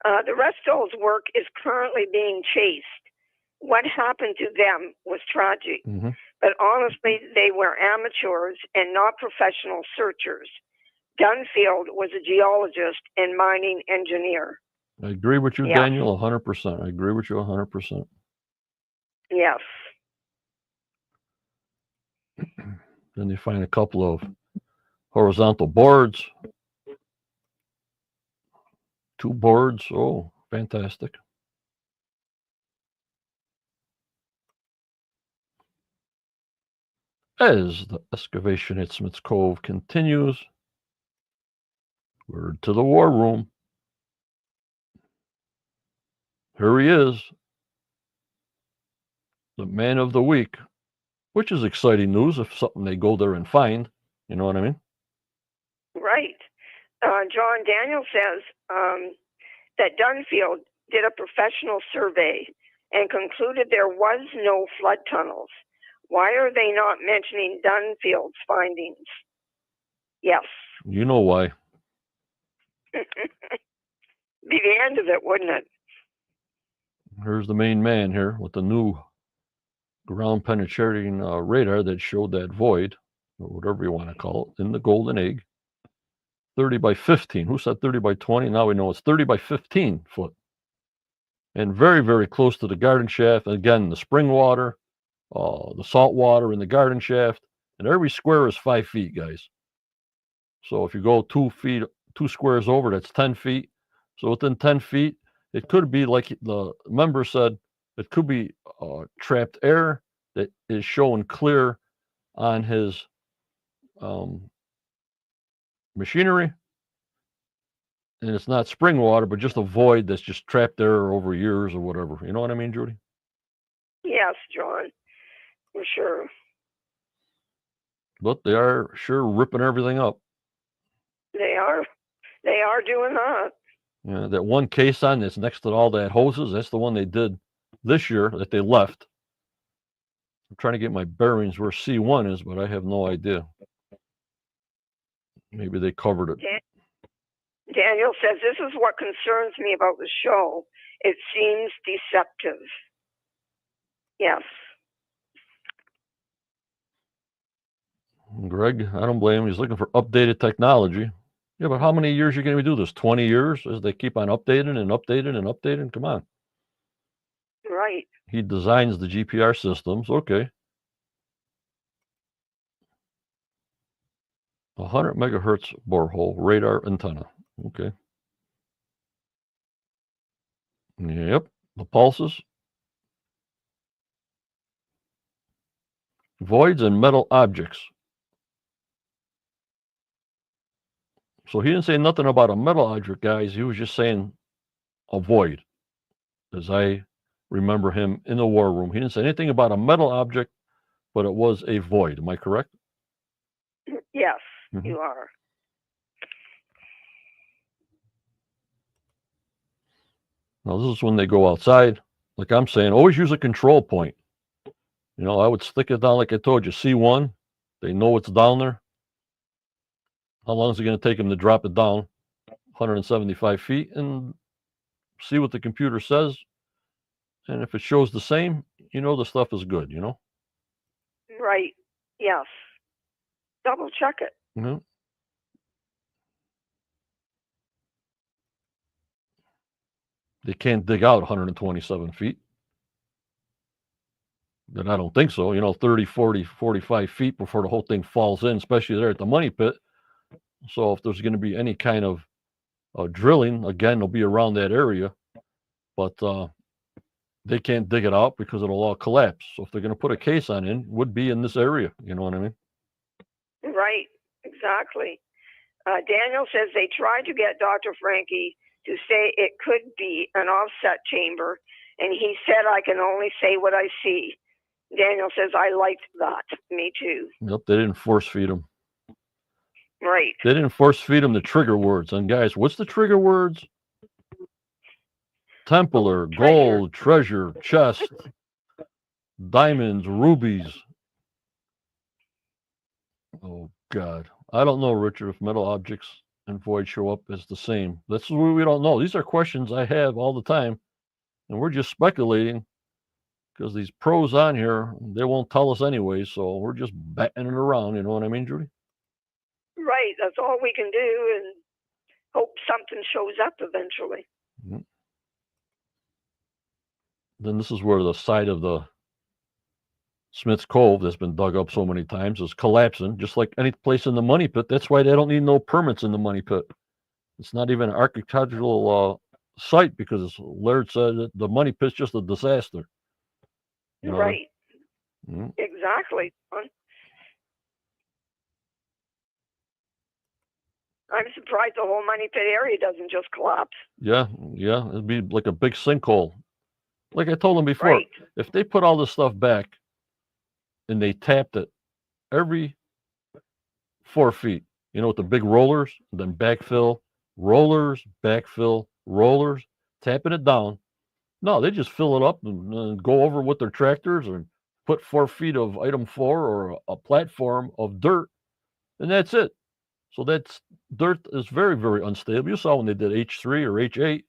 The Restow's work is currently being chased. What happened to them was tragic. Mm-hmm. But honestly, they were amateurs and not professional searchers. Dunfield was a geologist and mining engineer. I agree with you, yes. Daniel, 100%. I agree with you 100%. Yes. Then you find a couple of horizontal boards. 2 boards. Oh, fantastic. As the excavation at Smith's Cove continues, we're to the war room. Here he is, the man of the week, which is exciting news if something they go there and find. You know what I mean? Right. John Daniel says that Dunfield did a professional survey and concluded there was no flood tunnels. Why are they not mentioning Dunfield's findings? Yes. You know why. Be the end of it, wouldn't it? Here's the main man here with the new ground penetrating radar that showed that void, or whatever you want to call it, in the golden egg. 30 by 15. Who said 30 by 20? Now we know it's 30 by 15 foot. And very, very close to the garden shaft. And again, the spring water, the salt water in the garden shaft. And every square is 5 feet, guys. So if you go 2 squares over, that's 10 feet. So within 10 feet, it could be like the member said, it could be trapped air that is showing clear on his machinery. And it's not spring water, but just a void that's just trapped there over years or whatever. You know what I mean, Judy? Yes, John, for sure. But they are sure ripping everything up. They are doing that. Yeah, that one caisson that's next to all that hoses, that's the one they did this year that they left. I'm trying to get my bearings where C1 is, but I have no idea. Maybe they covered it. Daniel says, this is what concerns me about the show. It seems deceptive. Yes. Greg, I don't blame him. He's looking for updated technology. Yeah, but how many years are you going to do this? 20 years as they keep on updating and updating and updating? Come on. Right. He designs the GPR systems. Okay. 100 megahertz borehole radar antenna. Okay. Yep. The pulses. Voids and metal objects. So he didn't say nothing about a metal object, guys. He was just saying a void, as I remember him in the war room. He didn't say anything about a metal object but it was a void. Am I correct? Yes, Mhm. you are. Now, this is when they go outside. Like I'm saying, always use a control point. I would stick it down like I told you, C1. They know it's down there. How long is it going to take them to drop it down? 175 feet, and see what the computer says. And if it shows the same, the stuff is good, Right. Yes. Double check it. Mhm. They can't dig out 127 feet. Then I don't think so. 30, 40, 45 feet before the whole thing falls in, especially there at the money pit. So if there's going to be any kind of drilling, again, they'll be around that area. But they can't dig it out because it'll all collapse. So if they're going to put a case on in, would be in this area. You know what I mean? Right. Exactly. Daniel says they tried to get Dr. Frankie to say it could be an offset chamber, and he said, I can only say what I see. Daniel says, I liked that. Me too. Nope, they didn't force feed them. Right. They didn't force feed them the trigger words. And guys, what's the trigger words? Templar, gold, treasure, chest, diamonds, rubies. Oh, God. I don't know, Richard, if metal objects and void show up as the same. That's what we don't know. These are questions I have all the time, and we're just speculating because these pros on here, they won't tell us anyway, so we're just batting it around. You know what I mean, Judy? Right. That's all we can do, and hope something shows up eventually. Mhm. Then this is where the side of the Smith's Cove that's been dug up so many times is collapsing, just like any place in the money pit. That's why they don't need no permits in the money pit. It's not even an architectural site because Laird said that the money pit's just a disaster. Right. Mm-hmm. Exactly. I'm surprised the whole money pit area doesn't just collapse. Yeah, it'd be like a big sinkhole. Like I told them before, Right. if they put all this stuff back and they tapped it every 4 feet, with the big rollers, then backfill, rollers, backfill, rollers, tapping it down. No, they just fill it up and go over with their tractors and put 4 feet of item 4 or a platform of dirt, and that's it. So that's dirt is very, very unstable. You saw when they did H3 or H8,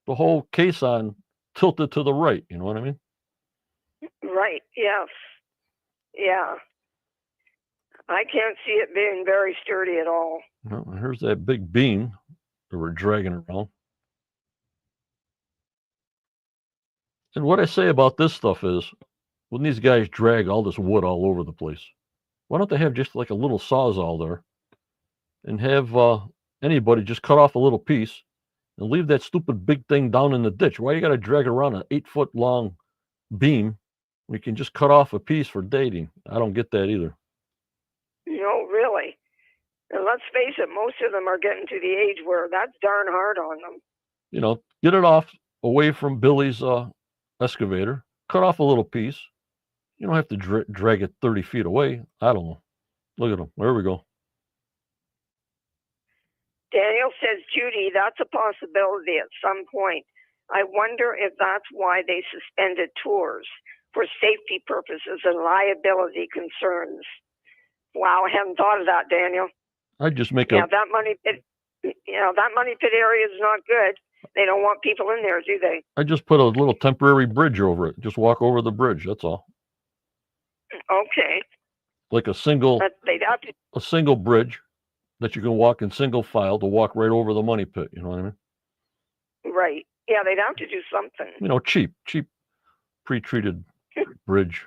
the whole caisson tilted to the right. You know what I mean? Right. Yes. Yeah. I can't see it being very sturdy at all. Well, here's that big beam that we're dragging around. And what I say about this stuff is, when these guys drag all this wood all over the place, why don't they have just like a little sawzall there and have anybody just cut off a little piece and leave that stupid big thing down in the ditch? Why you got to drag around an 8-foot long beam? We can just cut off a piece for dating. I don't get that either. No, really. And let's face it, most of them are getting to the age where that's darn hard on them. Get it off away from Billy's excavator. Cut off a little piece. You don't have to drag it 30 feet away. I don't know. Look at them. There we go. Daniel says, Judy, that's a possibility at some point. I wonder if that's why they suspended tours for safety purposes and liability concerns. Wow, I hadn't thought of that, Daniel. I'd just make that money pit. That money pit area is not good. They don't want people in there, do they? I just put a little temporary bridge over it. Just walk over the bridge. That's all. Okay. Like a single bridge that you can walk in single file to walk right over the money pit. You know what I mean? Right. Yeah, they'd have to do something. Cheap, pre-treated bridge.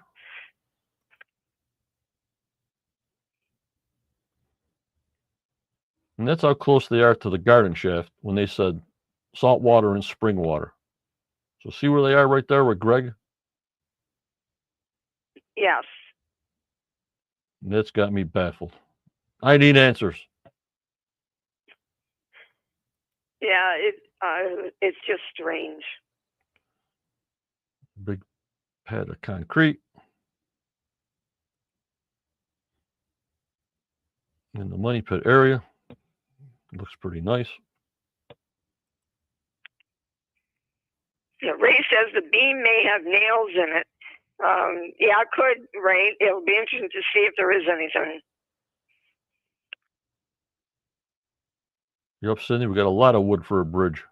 And that's how close they are to the garden shaft when they said salt water and spring water. So see where they are right there with Greg? Yes. And that's got me baffled. I need answers. Yeah, it's just strange. Big pad of concrete. in the money pit area. Looks pretty nice. Yeah, Ray says the beam may have nails in it. Yeah, it could, Ray. It'll be interesting to see if there is anything. Yep, Cindy, we got a lot of wood for a bridge.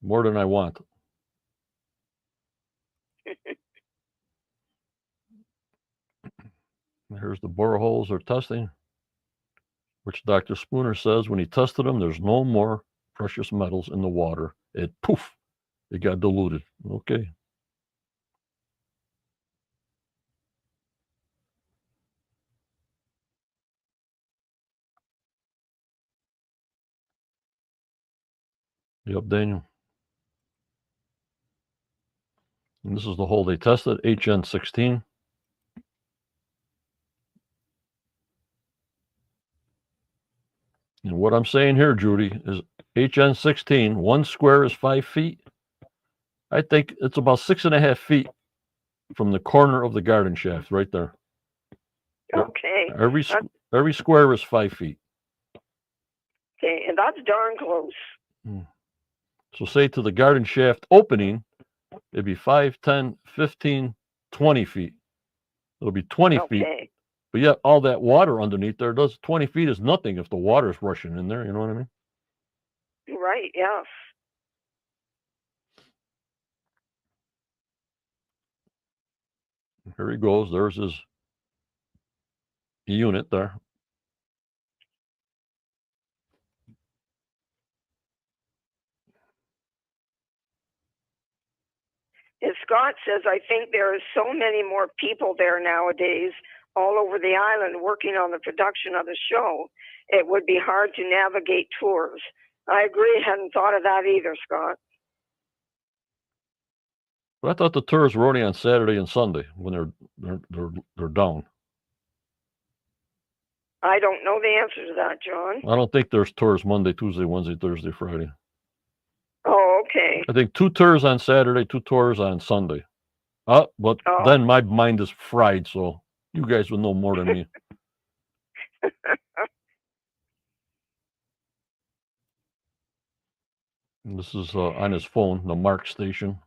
More than I want. Here's the boreholes they're testing, which Dr. Spooner says when he tested them, there's no more precious metals in the water. It got diluted. Okay. Yep, Daniel. And this is the hole they tested, HN16. And what I'm saying here, Judy, is HN16, 1 square is 5 feet. I think it's about 6.5 feet from the corner of the garden shaft right there. Okay. Every square is 5 feet. Okay, and that's darn close. So say to the garden shaft opening, it'd be 5, 10, 15, 20 feet. It'll be 20 feet. But yet all that water underneath there does 20 feet is nothing if the water's rushing in there. You know what I mean? Right, yes. Here he goes. There's his unit there. As Scott says, I think there are so many more people there nowadays all over the island working on the production of the show. It would be hard to navigate tours. I agree. Hadn't thought of that either, Scott. But I thought the tours were only on Saturday and Sunday when they're down. I don't know the answer to that, John. I don't think there's tours Monday, Tuesday, Wednesday, Thursday, Friday. Oh, okay. I think 2 tours on Saturday, 2 tours on Sunday. Then my mind is fried, so you guys would know more than me. And this is on his phone, the Mark station.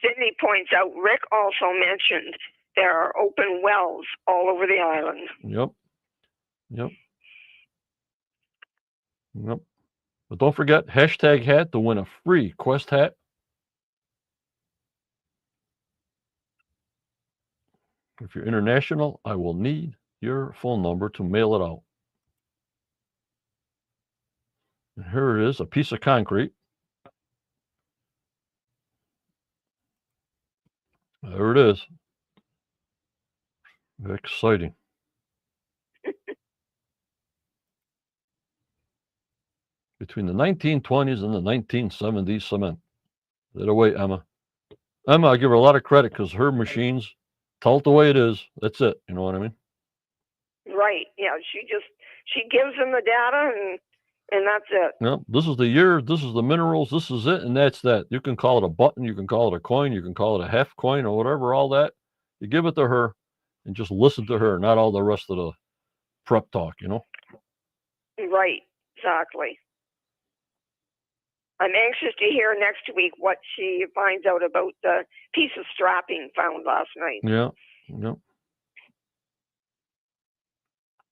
Sydney points out, Rick also mentioned there are open wells all over the island. Yep. But don't forget, #hat to win a free Quest hat. If you're international, I will need your phone number to mail it out. And here it is, a piece of concrete. There it is. Exciting. Between the 1920s and the 1970s cement. That away, Emma. Emma, I give her a lot of credit because her machines tell it the way it is. That's it. You know what I mean? Right. Yeah. She gives them the data and that's it. Yeah. This is the year. This is the minerals. This is it, and that's that. You can call it a button. You can call it a coin. You can call it a half coin or whatever. All that. You give it to her, and just listen to her, not all the rest of the prep talk. You know. Right. Exactly. I'm anxious to hear next week what she finds out about the piece of strapping found last night. Yeah.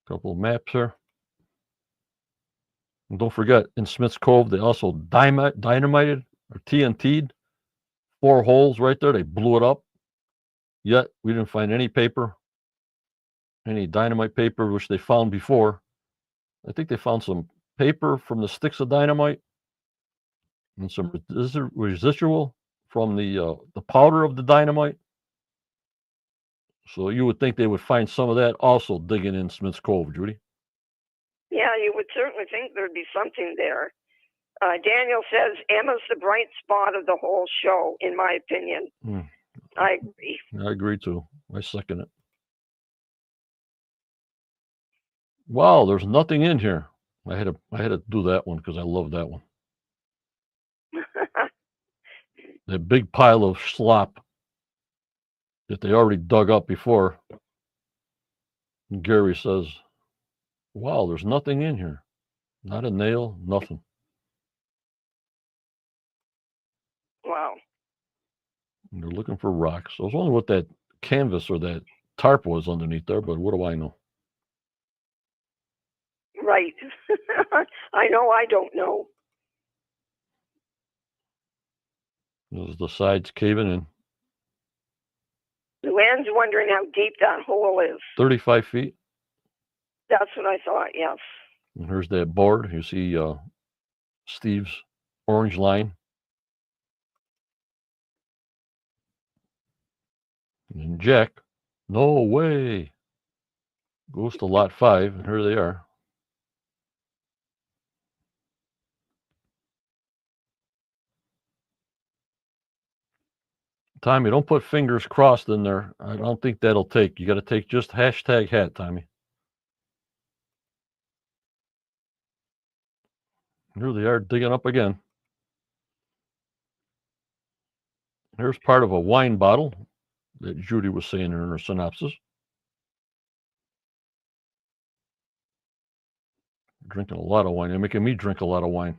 Couple of maps here. And don't forget, in Smith's Cove, they also dynamited or TNT'd 4 holes right there. They blew it up. Yet we didn't find any paper, any dynamite paper, which they found before. I think they found some paper from the sticks of dynamite and some residual from the powder of the dynamite. So you would think they would find some of that also digging in Smith's Cove, Judy. Yeah, you would certainly think there'd be something there. Daniel says Emma's the bright spot of the whole show, in my opinion. I agree. I agree too. I second it. Wow, there's nothing in here. I had to do that one because I love that one. That big pile of slop that they already dug up before. And Gary says, wow, there's nothing in here. Not a nail, nothing. Wow. And they're looking for rocks. I was wondering what that canvas or that tarp was underneath there, but what do I know? Right. I know I don't know. There's the sides caving in. Luann's wondering how deep that hole is. 35 feet. That's what I thought, yes. And here's that board. You see Steve's orange line. And Jack, no way, goes to lot 5, and here they are. Tommy, don't put fingers crossed in there. I don't think that'll take. You got to take just hashtag hat, Tommy. Here they are digging up again. Here's part of a wine bottle that Judy was saying in her synopsis. Drinking a lot of wine. They're making me drink a lot of wine.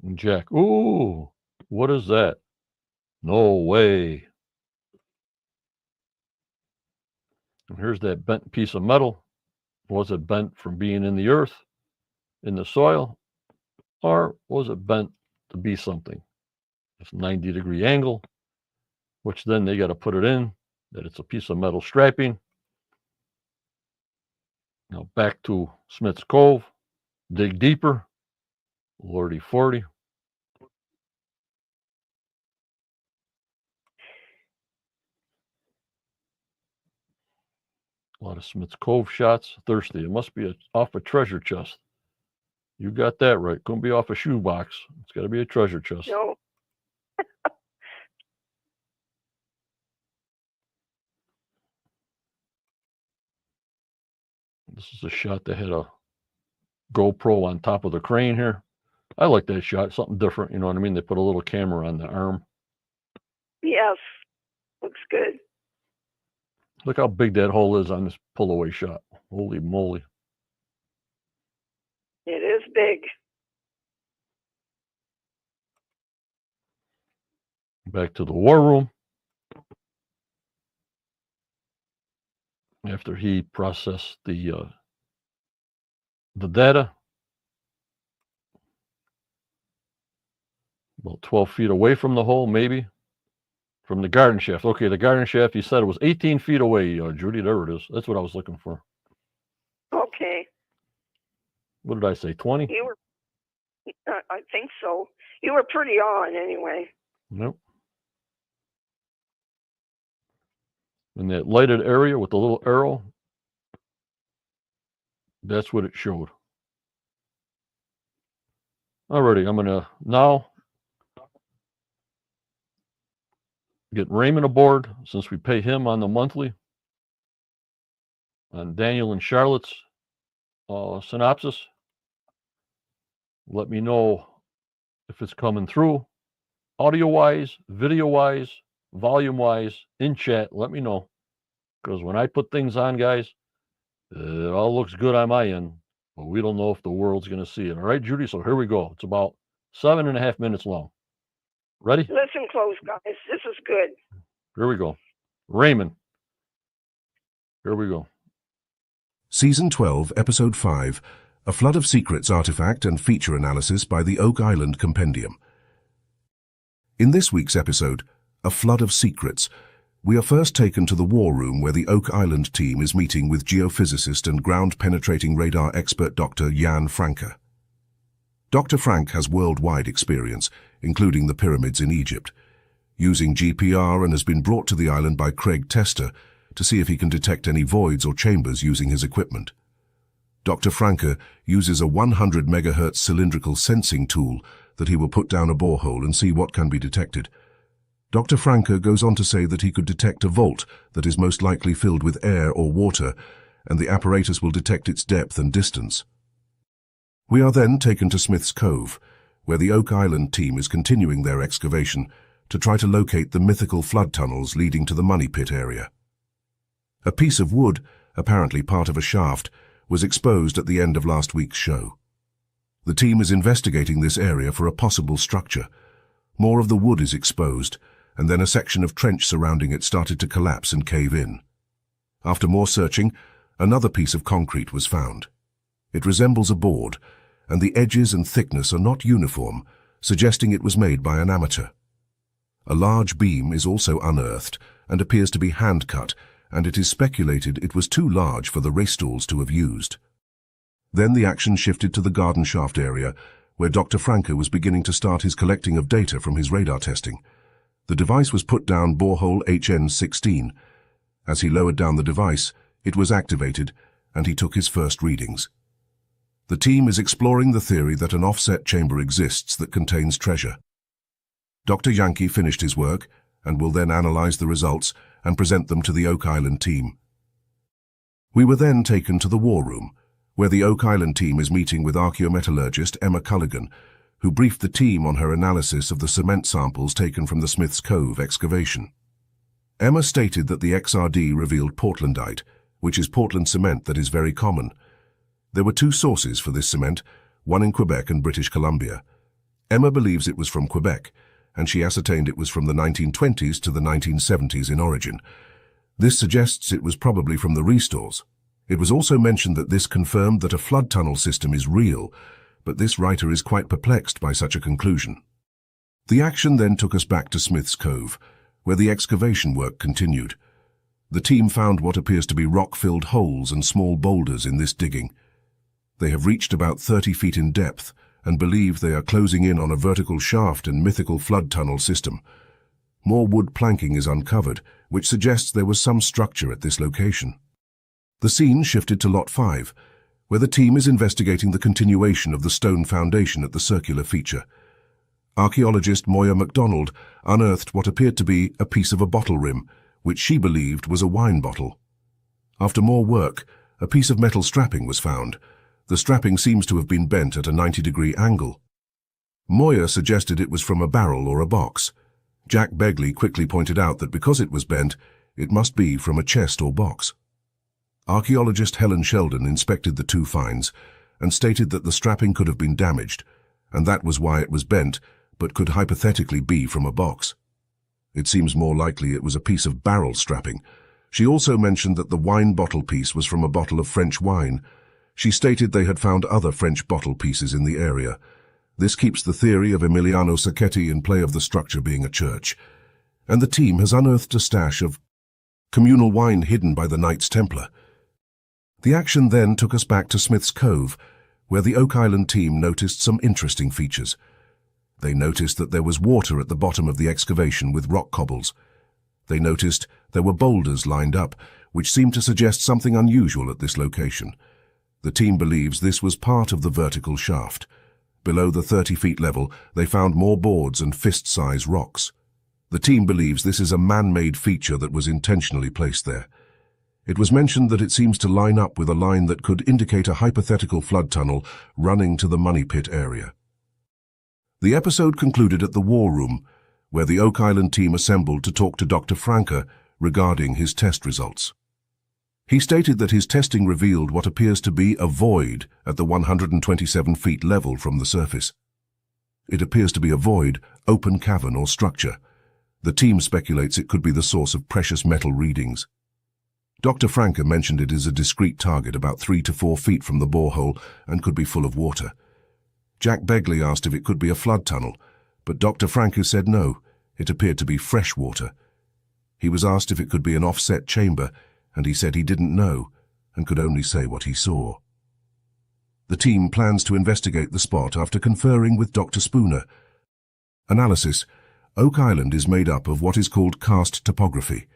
And Jack, ooh, what is that? No way. And here's that bent piece of metal. Was it bent from being in the earth, in the soil, or was it bent to be something? It's 90-degree angle, which then they got to put it in, that it's a piece of metal strapping. Now back to Smith's Cove, dig deeper, Lordy 40. A lot of Smith's Cove shots. Thirsty. It must be off a treasure chest. You got that right. Couldn't be off a shoebox. It's got to be a treasure chest. No. This is a shot that had a GoPro on top of the crane here. I like that shot. Something different. You know what I mean? They put a little camera on the arm. Yes. Looks good. Look how big that hole is on this pull-away shot. Holy moly. It is big. Back to the war room. After he processed the data, about 12 feet away from the hole, maybe, from the garden shaft. Okay, the garden shaft, he said it was 18 feet away, Judy. There it is. That's what I was looking for. Okay. What did I say, 20? You were, I think so. You were pretty on anyway. Nope. In that lighted area with the little arrow, that's what it showed. Alrighty, I'm going to now get Raymond aboard, since we pay him on the monthly, on Daniel and Charlotte's synopsis. Let me know if it's coming through, audio-wise, video-wise, volume-wise, in chat. Let me know, because when I put things on, guys, it all looks good on my end, but we don't know if the world's going to see it. All right, Judy, so here we go. It's about 7.5 minutes long. Ready? Listen close, guys. This is good. Here we go. Raymond. Here we go. Season 12, Episode 5, A Flood of Secrets Artifact and Feature Analysis by the Oak Island Compendium. In this week's episode, A Flood of Secrets, we are first taken to the war room where the Oak Island team is meeting with geophysicist and ground-penetrating radar expert Dr. Jan Franke. Dr. Frank has worldwide experience, including the pyramids in Egypt, using GPR, and has been brought to the island by Craig Tester to see if he can detect any voids or chambers using his equipment. Dr. Franke uses a 100 MHz cylindrical sensing tool that he will put down a borehole and see what can be detected. Dr. Franke goes on to say that he could detect a vault that is most likely filled with air or water, and the apparatus will detect its depth and distance. We are then taken to Smith's Cove, where the Oak Island team is continuing their excavation to try to locate the mythical flood tunnels leading to the Money Pit area. A piece of wood, apparently part of a shaft, was exposed at the end of last week's show. The team is investigating this area for a possible structure. More of the wood is exposed, and then a section of trench surrounding it started to collapse and cave in. After more searching, another piece of concrete was found. It resembles a board, and the edges and thickness are not uniform, suggesting it was made by an amateur. A large beam is also unearthed and appears to be hand-cut, and it is speculated it was too large for the race stalls to have used. Then the action shifted to the garden shaft area, where Dr. Franco was beginning to start his collecting of data from his radar testing. The device was put down borehole HN16. As he lowered down the device, it was activated, and he took his first readings. The team is exploring the theory that an offset chamber exists that contains treasure. Dr. Yankee finished his work and will then analyze the results and present them to the Oak Island team. We were then taken to the war room, where the Oak Island team is meeting with archaeometallurgist Emma Culligan, who briefed the team on her analysis of the cement samples taken from the Smith's Cove excavation. Emma stated that the XRD revealed Portlandite, which is Portland cement that is very common. There were two sources for this cement, one in Quebec and British Columbia. Emma believes it was from Quebec, and she ascertained it was from the 1920s to the 1970s in origin. This suggests it was probably from the restores. It was also mentioned that this confirmed that a flood tunnel system is real, but this writer is quite perplexed by such a conclusion. The action then took us back to Smith's Cove, where the excavation work continued. The team found what appears to be rock-filled holes and small boulders in this digging. They have reached about 30 feet in depth and believe they are closing in on a vertical shaft and mythical flood tunnel system. More wood planking is uncovered, which suggests there was some structure at this location. The scene shifted to Lot 5, where the team is investigating the continuation of the stone foundation at the circular feature. Archaeologist Moya MacDonald unearthed what appeared to be a piece of a bottle rim, which she believed was a wine bottle. After more work, a piece of metal strapping was found. The strapping seems to have been bent at a 90-degree angle. Moya suggested it was from a barrel or a box. Jack Begley quickly pointed out that because it was bent, it must be from a chest or box. Archaeologist Helen Sheldon inspected the two finds and stated that the strapping could have been damaged, and that was why it was bent, but could hypothetically be from a box. It seems more likely it was a piece of barrel strapping. She also mentioned that the wine bottle piece was from a bottle of French wine. She stated they had found other French bottle pieces in the area. This keeps the theory of Emiliano Sacchetti in play of the structure being a church. And the team has unearthed a stash of communal wine hidden by the Knights Templar. The action then took us back to Smith's Cove, where the Oak Island team noticed some interesting features. They noticed that there was water at the bottom of the excavation with rock cobbles. They noticed there were boulders lined up, which seemed to suggest something unusual at this location. The team believes this was part of the vertical shaft. Below the 30-feet level, they found more boards and fist-size rocks. The team believes this is a man-made feature that was intentionally placed there. It was mentioned that it seems to line up with a line that could indicate a hypothetical flood tunnel running to the Money Pit area. The episode concluded at the War Room, where the Oak Island team assembled to talk to Dr. Franca regarding his test results. He stated that his testing revealed what appears to be a void at the 127 feet level from the surface. It appears to be a void, open cavern or structure. The team speculates it could be the source of precious metal readings. Dr. Franca mentioned it is a discrete target about 3 to 4 feet from the borehole and could be full of water. Jack Begley asked if it could be a flood tunnel, but Dr. Franca said no, it appeared to be fresh water. He was asked if it could be an offset chamber, and he said he didn't know and could only say what he saw. The team plans to investigate the spot after conferring with Dr. Spooner. Analysis. Oak Island is made up of what is called karst topography.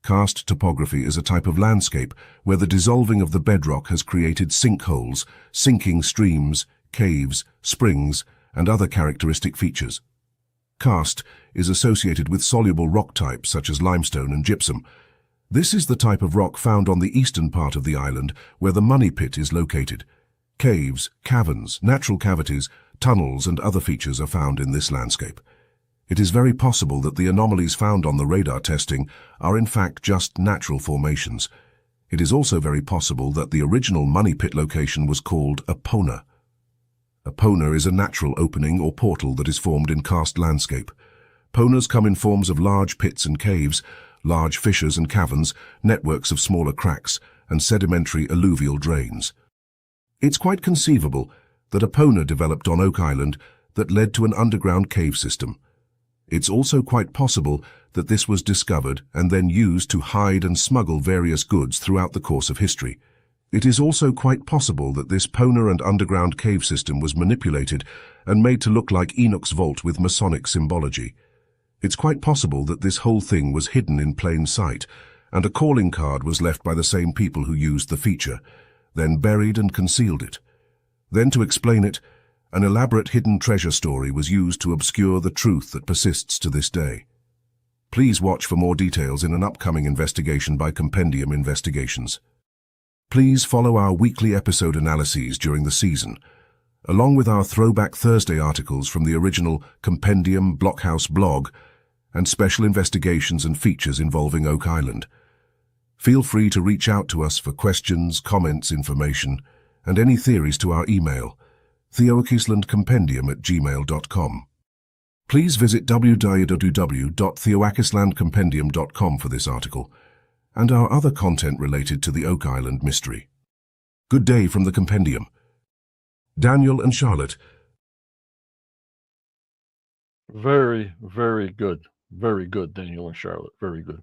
Karst topography is a type of landscape where the dissolving of the bedrock has created sinkholes, sinking streams, caves, springs, and other characteristic features. Karst is associated with soluble rock types such as limestone and gypsum. This is the type of rock found on the eastern part of the island where the Money Pit is located. Caves, caverns, natural cavities, tunnels and other features are found in this landscape. It is very possible that the anomalies found on the radar testing are in fact just natural formations. It is also very possible that the original money pit location was called a pona. A pona is a natural opening or portal that is formed in karst landscape. Ponas come in forms of large pits and caves, large fissures and caverns, networks of smaller cracks, and sedimentary alluvial drains. It's quite conceivable that a pona developed on Oak Island that led to an underground cave system. It's also quite possible that this was discovered and then used to hide and smuggle various goods throughout the course of history. It is also quite possible that this pona and underground cave system was manipulated and made to look like Enoch's vault with Masonic symbology. It's quite possible that this whole thing was hidden in plain sight, and a calling card was left by the same people who used the feature, then buried and concealed it. Then, to explain it, an elaborate hidden treasure story was used to obscure the truth that persists to this day. Please watch for more details in an upcoming investigation by Compendium Investigations. Please follow our weekly episode analyses during the season, along with our Throwback Thursday articles from the original Compendium Blockhouse blog and special investigations and features involving Oak Island. Feel free to reach out to us for questions, comments, information, and any theories to our email, theoakislandcompendium@gmail.com. Please visit www.theoakislandcompendium.com for this article and our other content related to the Oak Island mystery. Good day from the Compendium. Daniel and Charlotte. Very, very good. Very good, Daniel and Charlotte. Very good.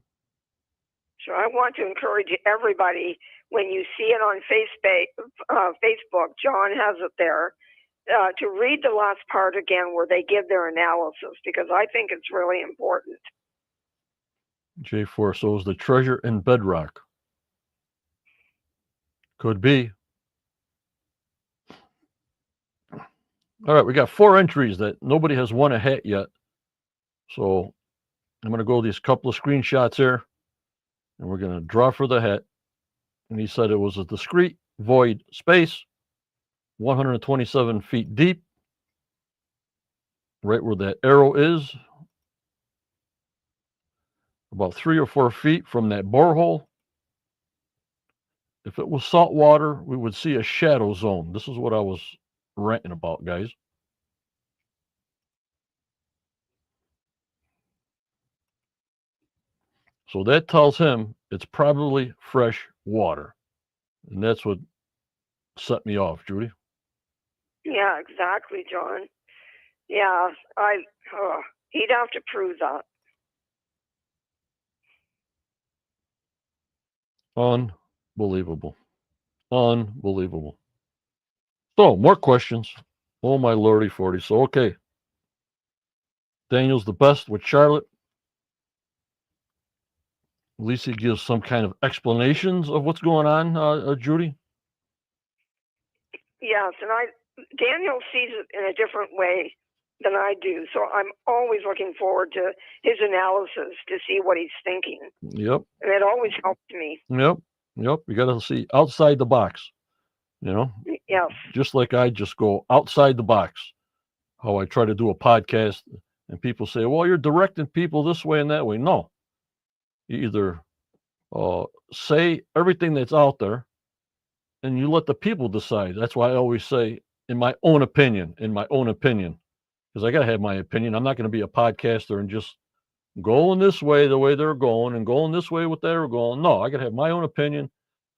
So I want to encourage everybody, when you see it on Facebook, John has it there, to read the last part again where they give their analysis, because I think it's really important. J4, so is the treasure in bedrock? Could be. All right, we got 4 entries that nobody has won a hat yet. So I'm going to go these couple of screenshots here, and we're going to draw for the hat. And he said it was a discrete void space, 127 feet deep, right where that arrow is, about 3 or 4 feet from that borehole. If it was salt water, we would see a shadow zone. This is what I was ranting about, guys. So that tells him it's probably fresh water. And that's what set me off, Judy. Yeah, exactly, John. Yeah, he'd have to prove that. Unbelievable. Unbelievable. So, more questions. Oh, my lordy 40. So, okay. Daniel's the best with Charlotte. At least he gives some kind of explanations of what's going on, Judy. Yes, and Daniel sees it in a different way than I do. So I'm always looking forward to his analysis to see what he's thinking. Yep. And it always helps me. Yep. You got to see outside the box, Yes. Just like I just go outside the box. How I try to do a podcast and people say, well, you're directing people this way and that way. No. You either say everything that's out there and you let the people decide. That's why I always say, in my own opinion, because I got to have my opinion. I'm not going to be a podcaster and just going this way the way they're going and going this way what they're going. No, I got to have my own opinion.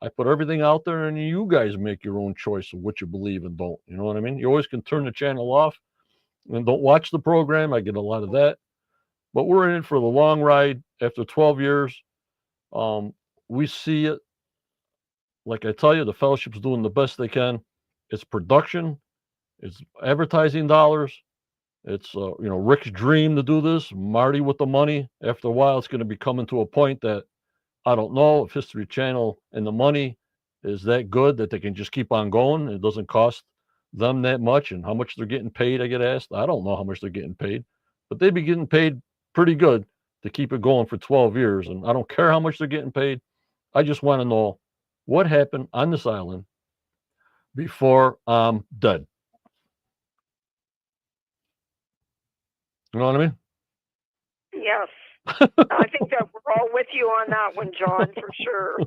I put everything out there and you guys make your own choice of what you believe and don't. You know what I mean? You always can turn the channel off and don't watch the program. I get a lot of that. But we're in it for the long ride. After 12 years, we see it. Like I tell you, the fellowship's doing the best they can. It's production. It's advertising dollars. It's, Rick's dream to do this. Marty with the money. After a while, it's going to be coming to a point that I don't know if History Channel and the money is that good that they can just keep on going. It doesn't cost them that much. And how much they're getting paid, I get asked. I don't know how much they're getting paid. But they'd be getting paid pretty good to keep it going for 12 years. And I don't care how much they're getting paid. I just want to know what happened on this island before I'm dead. You know what I mean? Yes. I think that we're all with you on that one, John, for sure.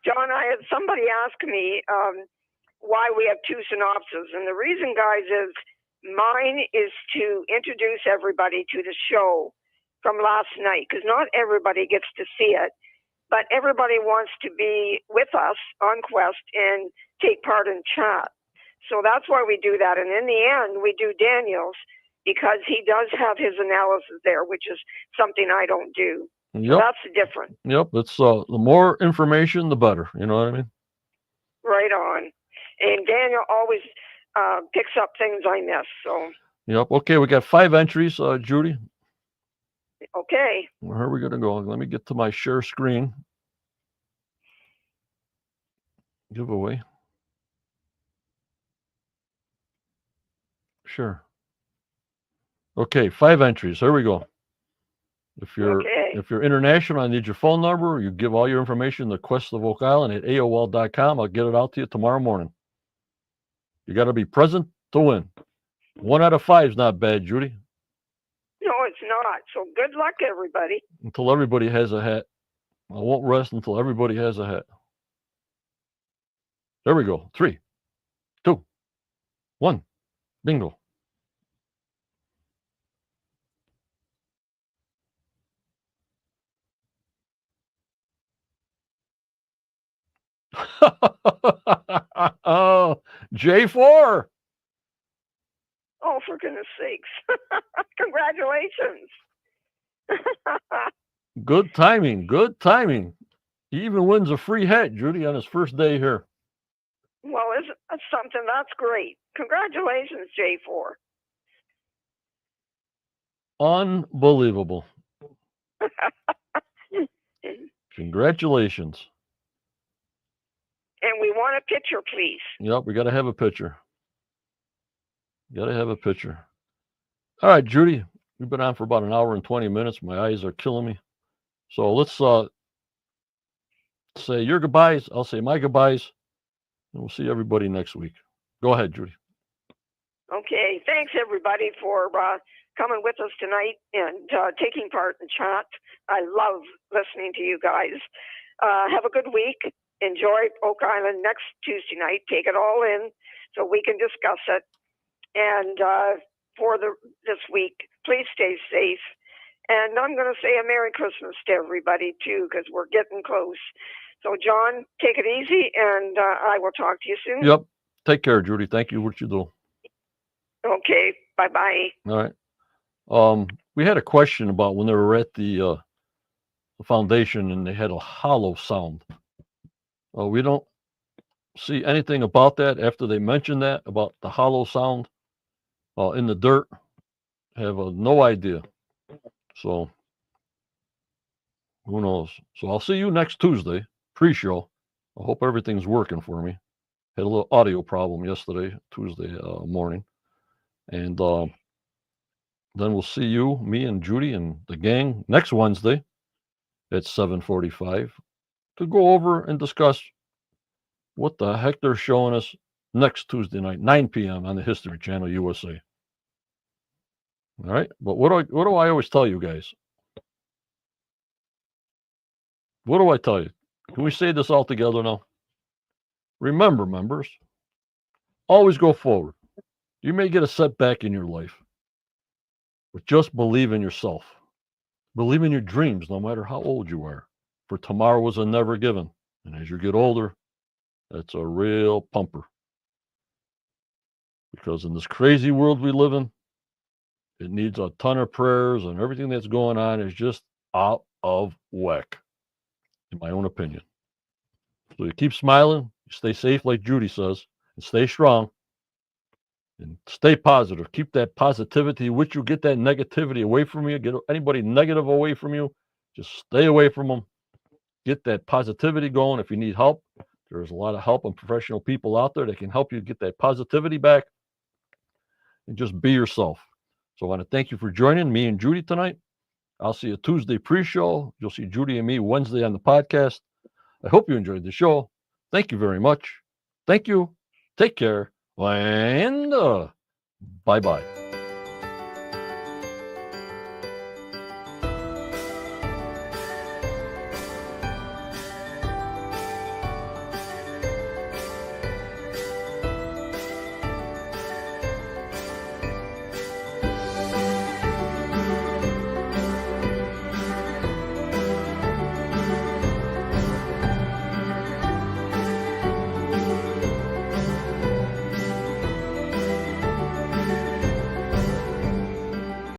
John, I had somebody ask me why we have two synopses. And the reason, guys, is mine is to introduce everybody to the show from last night, because not everybody gets to see it, but everybody wants to be with us on Quest and take part in chat. So that's why we do that. And in the end, we do Daniel's, because he does have his analysis there, which is something I don't do. Yep. So that's the difference. Yep. It's the more information, the better. You know what I mean? Right on. And Daniel always picks up things I miss. So. Yep. Okay, we got 5 entries, Judy. Okay. Where are we going to go? Let me get to my share screen. Giveaway. Sure. Okay, 5 entries. Here we go. If you're international, I need your phone number. You give all your information to Quest of Oak Island at AOL.com. I'll get it out to you tomorrow morning. You got to be present to win. 1 out of 5 is not bad, Judy. No, it's not. So good luck, everybody. Until everybody has a hat. I won't rest until everybody has a hat. There we go. 3, 2, 1. Bingo. Oh, J4. Oh, for goodness sakes. Congratulations. Good timing. Good timing. He even wins a free hat, Judy, on his first day here. Well, isn't that something? That's great. Congratulations, J4. Unbelievable. Congratulations. And we want a picture, please. Yep, we got to have a picture. Got to have a picture. All right, Judy, we've been on for about an hour and 20 minutes. My eyes are killing me. So let's say your goodbyes. I'll say my goodbyes. And we'll see everybody next week. Go ahead, Judy. Okay. Thanks, everybody, for coming with us tonight and taking part in chat. I love listening to you guys. Have a good week. Enjoy Oak Island next Tuesday night. Take it all in so we can discuss it. And for this week, please stay safe. And I'm going to say a Merry Christmas to everybody, too, because we're getting close. So, John, take it easy, and I will talk to you soon. Yep. Take care, Judy. Thank you for what you do. Okay. Bye-bye. All right. We had a question about when they were at the foundation and they had a hollow sound. We don't see anything about that after they mentioned that, about the hollow sound in the dirt. Have no idea. So, who knows? So, I'll see you next Tuesday, pre-show. I hope everything's working for me. Had a little audio problem yesterday, Tuesday morning. And then we'll see you, me and Judy and the gang, next Wednesday at 7:45 to go over and discuss what the heck they're showing us next Tuesday night, 9 p.m. on the History Channel USA. All right. But what do I always tell you guys? What do I tell you? Can we say this all together now? Remember, members, always go forward. You may get a setback in your life, but just believe in yourself. Believe in your dreams, no matter how old you are. For tomorrow is a never given. And as you get older, that's a real pumper. Because in this crazy world we live in, it needs a ton of prayers, and everything that's going on is just out of whack, in my own opinion. So you keep smiling, you stay safe, like Judy says, and stay strong, and stay positive. Keep that positivity with you. Get that negativity away from you. Get anybody negative away from you. Just stay away from them. Get that positivity going. If you need help, there's a lot of help and professional people out there that can help you get that positivity back, and just be yourself. So I want to thank you for joining me and Judy tonight. I'll see you Tuesday pre-show. You'll see Judy and me Wednesday on the podcast. I hope you enjoyed the show. Thank you very much. Thank you. Take care. And bye-bye.